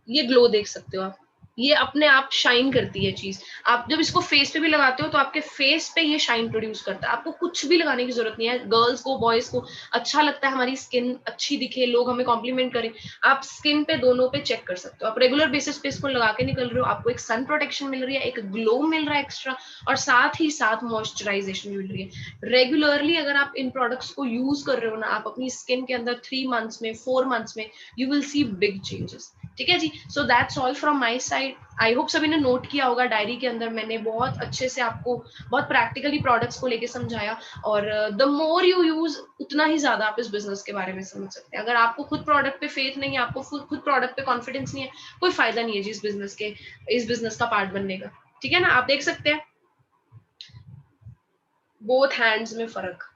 ये ग्लो देख सकते हो आप, ये अपने आप शाइन करती है चीज। आप जब इसको फेस पे भी लगाते हो तो आपके फेस पे ये शाइन प्रोड्यूस करता है, आपको कुछ भी लगाने की जरूरत नहीं है। गर्ल्स को, बॉयज को अच्छा लगता है हमारी स्किन अच्छी दिखे, लोग हमें कॉम्प्लीमेंट करें, आप स्किन पे दोनों पे चेक कर सकते हो। आप रेगुलर बेसिस पे इसको लगा के निकल रहे हो, आपको एक सन प्रोटेक्शन मिल रही है, एक ग्लो मिल रहा है एक्स्ट्रा, और साथ ही साथ मॉइस्चराइजेशन मिल रही है। रेगुलरली अगर आप इन प्रोडक्ट्स को यूज कर रहे हो ना, आप अपनी स्किन के अंदर 3 मंथ्स में, 4 मंथ्स में you will see big changes. ठीक है जी, so that's all from my side. I hope सभी ने नोट किया होगा डायरी के अंदर, मैंने बहुत अच्छे से आपको बहुत प्रैक्टिकली प्रोडक्ट्स को लेके समझाया। और द मोर यू यूज, उतना ही ज्यादा आप इस बिजनेस के बारे में समझ सकते हैं। अगर आपको खुद प्रोडक्ट पे फेथ नहीं है, आपको खुद प्रोडक्ट पे कॉन्फिडेंस नहीं है, कोई फायदा नहीं है जी इस बिजनेस का पार्ट बनने का। ठीक है ना, आप देख सकते हैं बोथ हैंड्स में फर्क,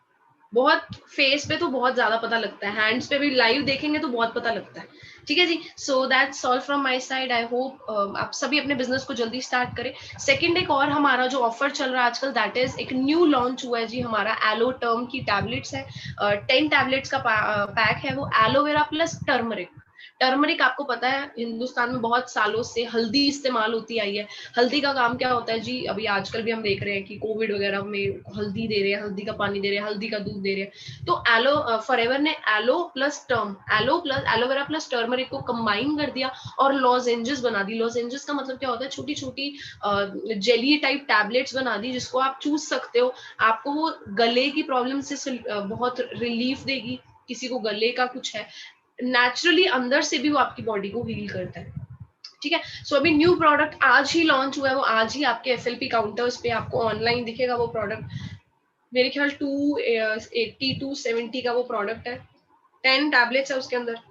बहुत फेस पे तो बहुत ज्यादा पता लगता है, हैंड्स पे भी लाइव देखेंगे तो बहुत पता लगता है। ठीक है जी, so that's all from my side. I hope आप सभी अपने बिजनेस को जल्दी स्टार्ट करें। सेकंड, एक और हमारा जो ऑफर चल रहा है आजकल, दैट इज एक न्यू लॉन्च हुआ है जी, हमारा एलो टर्म की टैबलेट्स है। 10 टैबलेट्स का पैक है, वो एलोवेरा प्लस टर्मरिक। टर्मरिक आपको पता है हिंदुस्तान में बहुत सालों से हल्दी इस्तेमाल होती आई है। हल्दी का काम क्या होता है जी, अभी आजकल भी हम देख रहे हैं कि कोविड वगैरह में हल्दी दे रहे हैं, हल्दी का पानी दे रहे हैं, हल्दी का दूध दे रहे हैं। तो फॉरएवर ने aloe plus aloe vera plus turmeric को कंबाइन कर दिया और लॉजेंजेस बना दी। लॉजेंजेस का मतलब क्या होता है, छोटी छोटी जेली टाइप टैबलेट्स बना दी, जिसको आप चूस सकते हो। आपको वो गले की प्रॉब्लम से बहुत रिलीफ देगी। किसी को गले का कुछ है, नेचुरली अंदर से भी वो आपकी बॉडी को हील करता है। ठीक है, सो अभी न्यू प्रोडक्ट आज ही लॉन्च हुआ है, वो आज ही आपके एफएलपी काउंटर्स पे आपको ऑनलाइन दिखेगा वो प्रोडक्ट। मेरे ख्याल 280 270 का वो प्रोडक्ट है, 10 टैबलेट्स है उसके अंदर।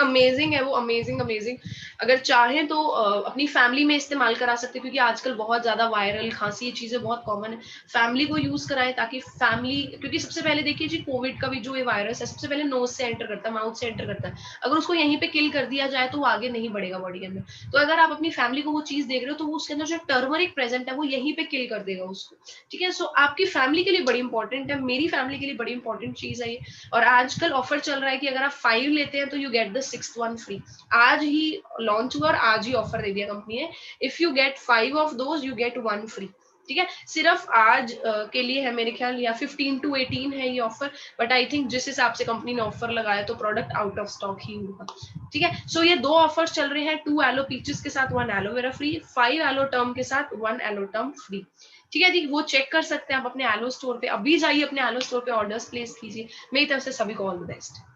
अमेजिंग है वो, अमेजिंग अमेजिंग। अगर चाहें तो अपनी फैमिली में इस्तेमाल करा सकते हैं, क्योंकि आजकल बहुत ज्यादा वायरल खांसी, ये चीजें बहुत कॉमन है। फैमिली को यूज कराएं ताकि फैमिली, क्योंकि सबसे पहले देखिए जी, कोविड का भी जो ये वायरस है सबसे पहले नोज से एंटर करता है, माउथ से एंटर करता है। अगर उसको यहीं पे किल कर दिया जाए तो वो आगे नहीं बढ़ेगा बॉडी के अंदर। तो अगर आप अपनी फैमिली को वो चीज देख रहे हो तो वो उसके अंदर जो टर्मरिक प्रेजेंट है वो यहीं पे किल कर देगा उसको। ठीक है, सो आपकी फैमिली के लिए बड़ी इंपॉर्टेंट है, मेरी फैमिली के लिए बड़ी इंपॉर्टेंट चीज है ये। और आजकल ऑफर चल रहा है कि अगर आप 5 लेते हैं तो you get the 6th one free. आज ही लॉन्च हुआ और आज ही ऑफर दे दिया कंपनी ने। If you get 5 of those you get 1 free. ठीक है, सिर्फ आज के लिए है मेरे ख्याल, या 15 to 18 है ये ऑफर। बट आई थिंक जिस हिसाब से कंपनी ने ऑफर लगाया तो प्रोडक्ट आउट ऑफ स्टॉक ही होगा। ठीक है, सो ये 2 ऑफर्स चल रहे हैं, 2 एलो पीचेस के साथ 1 एलोवेरा फ्री, 5 एलो टर्म के साथ 1 एलो टर्म फ्री। ठीक है जी, वो चेक कर सकते हैं आप अपने एलो स्टोर पे। अभी जाइए अपने एलो स्टोर पे, ऑर्डर्स प्लेस कीजिए। मेरी तरफ से सभी को ऑल द बेस्ट।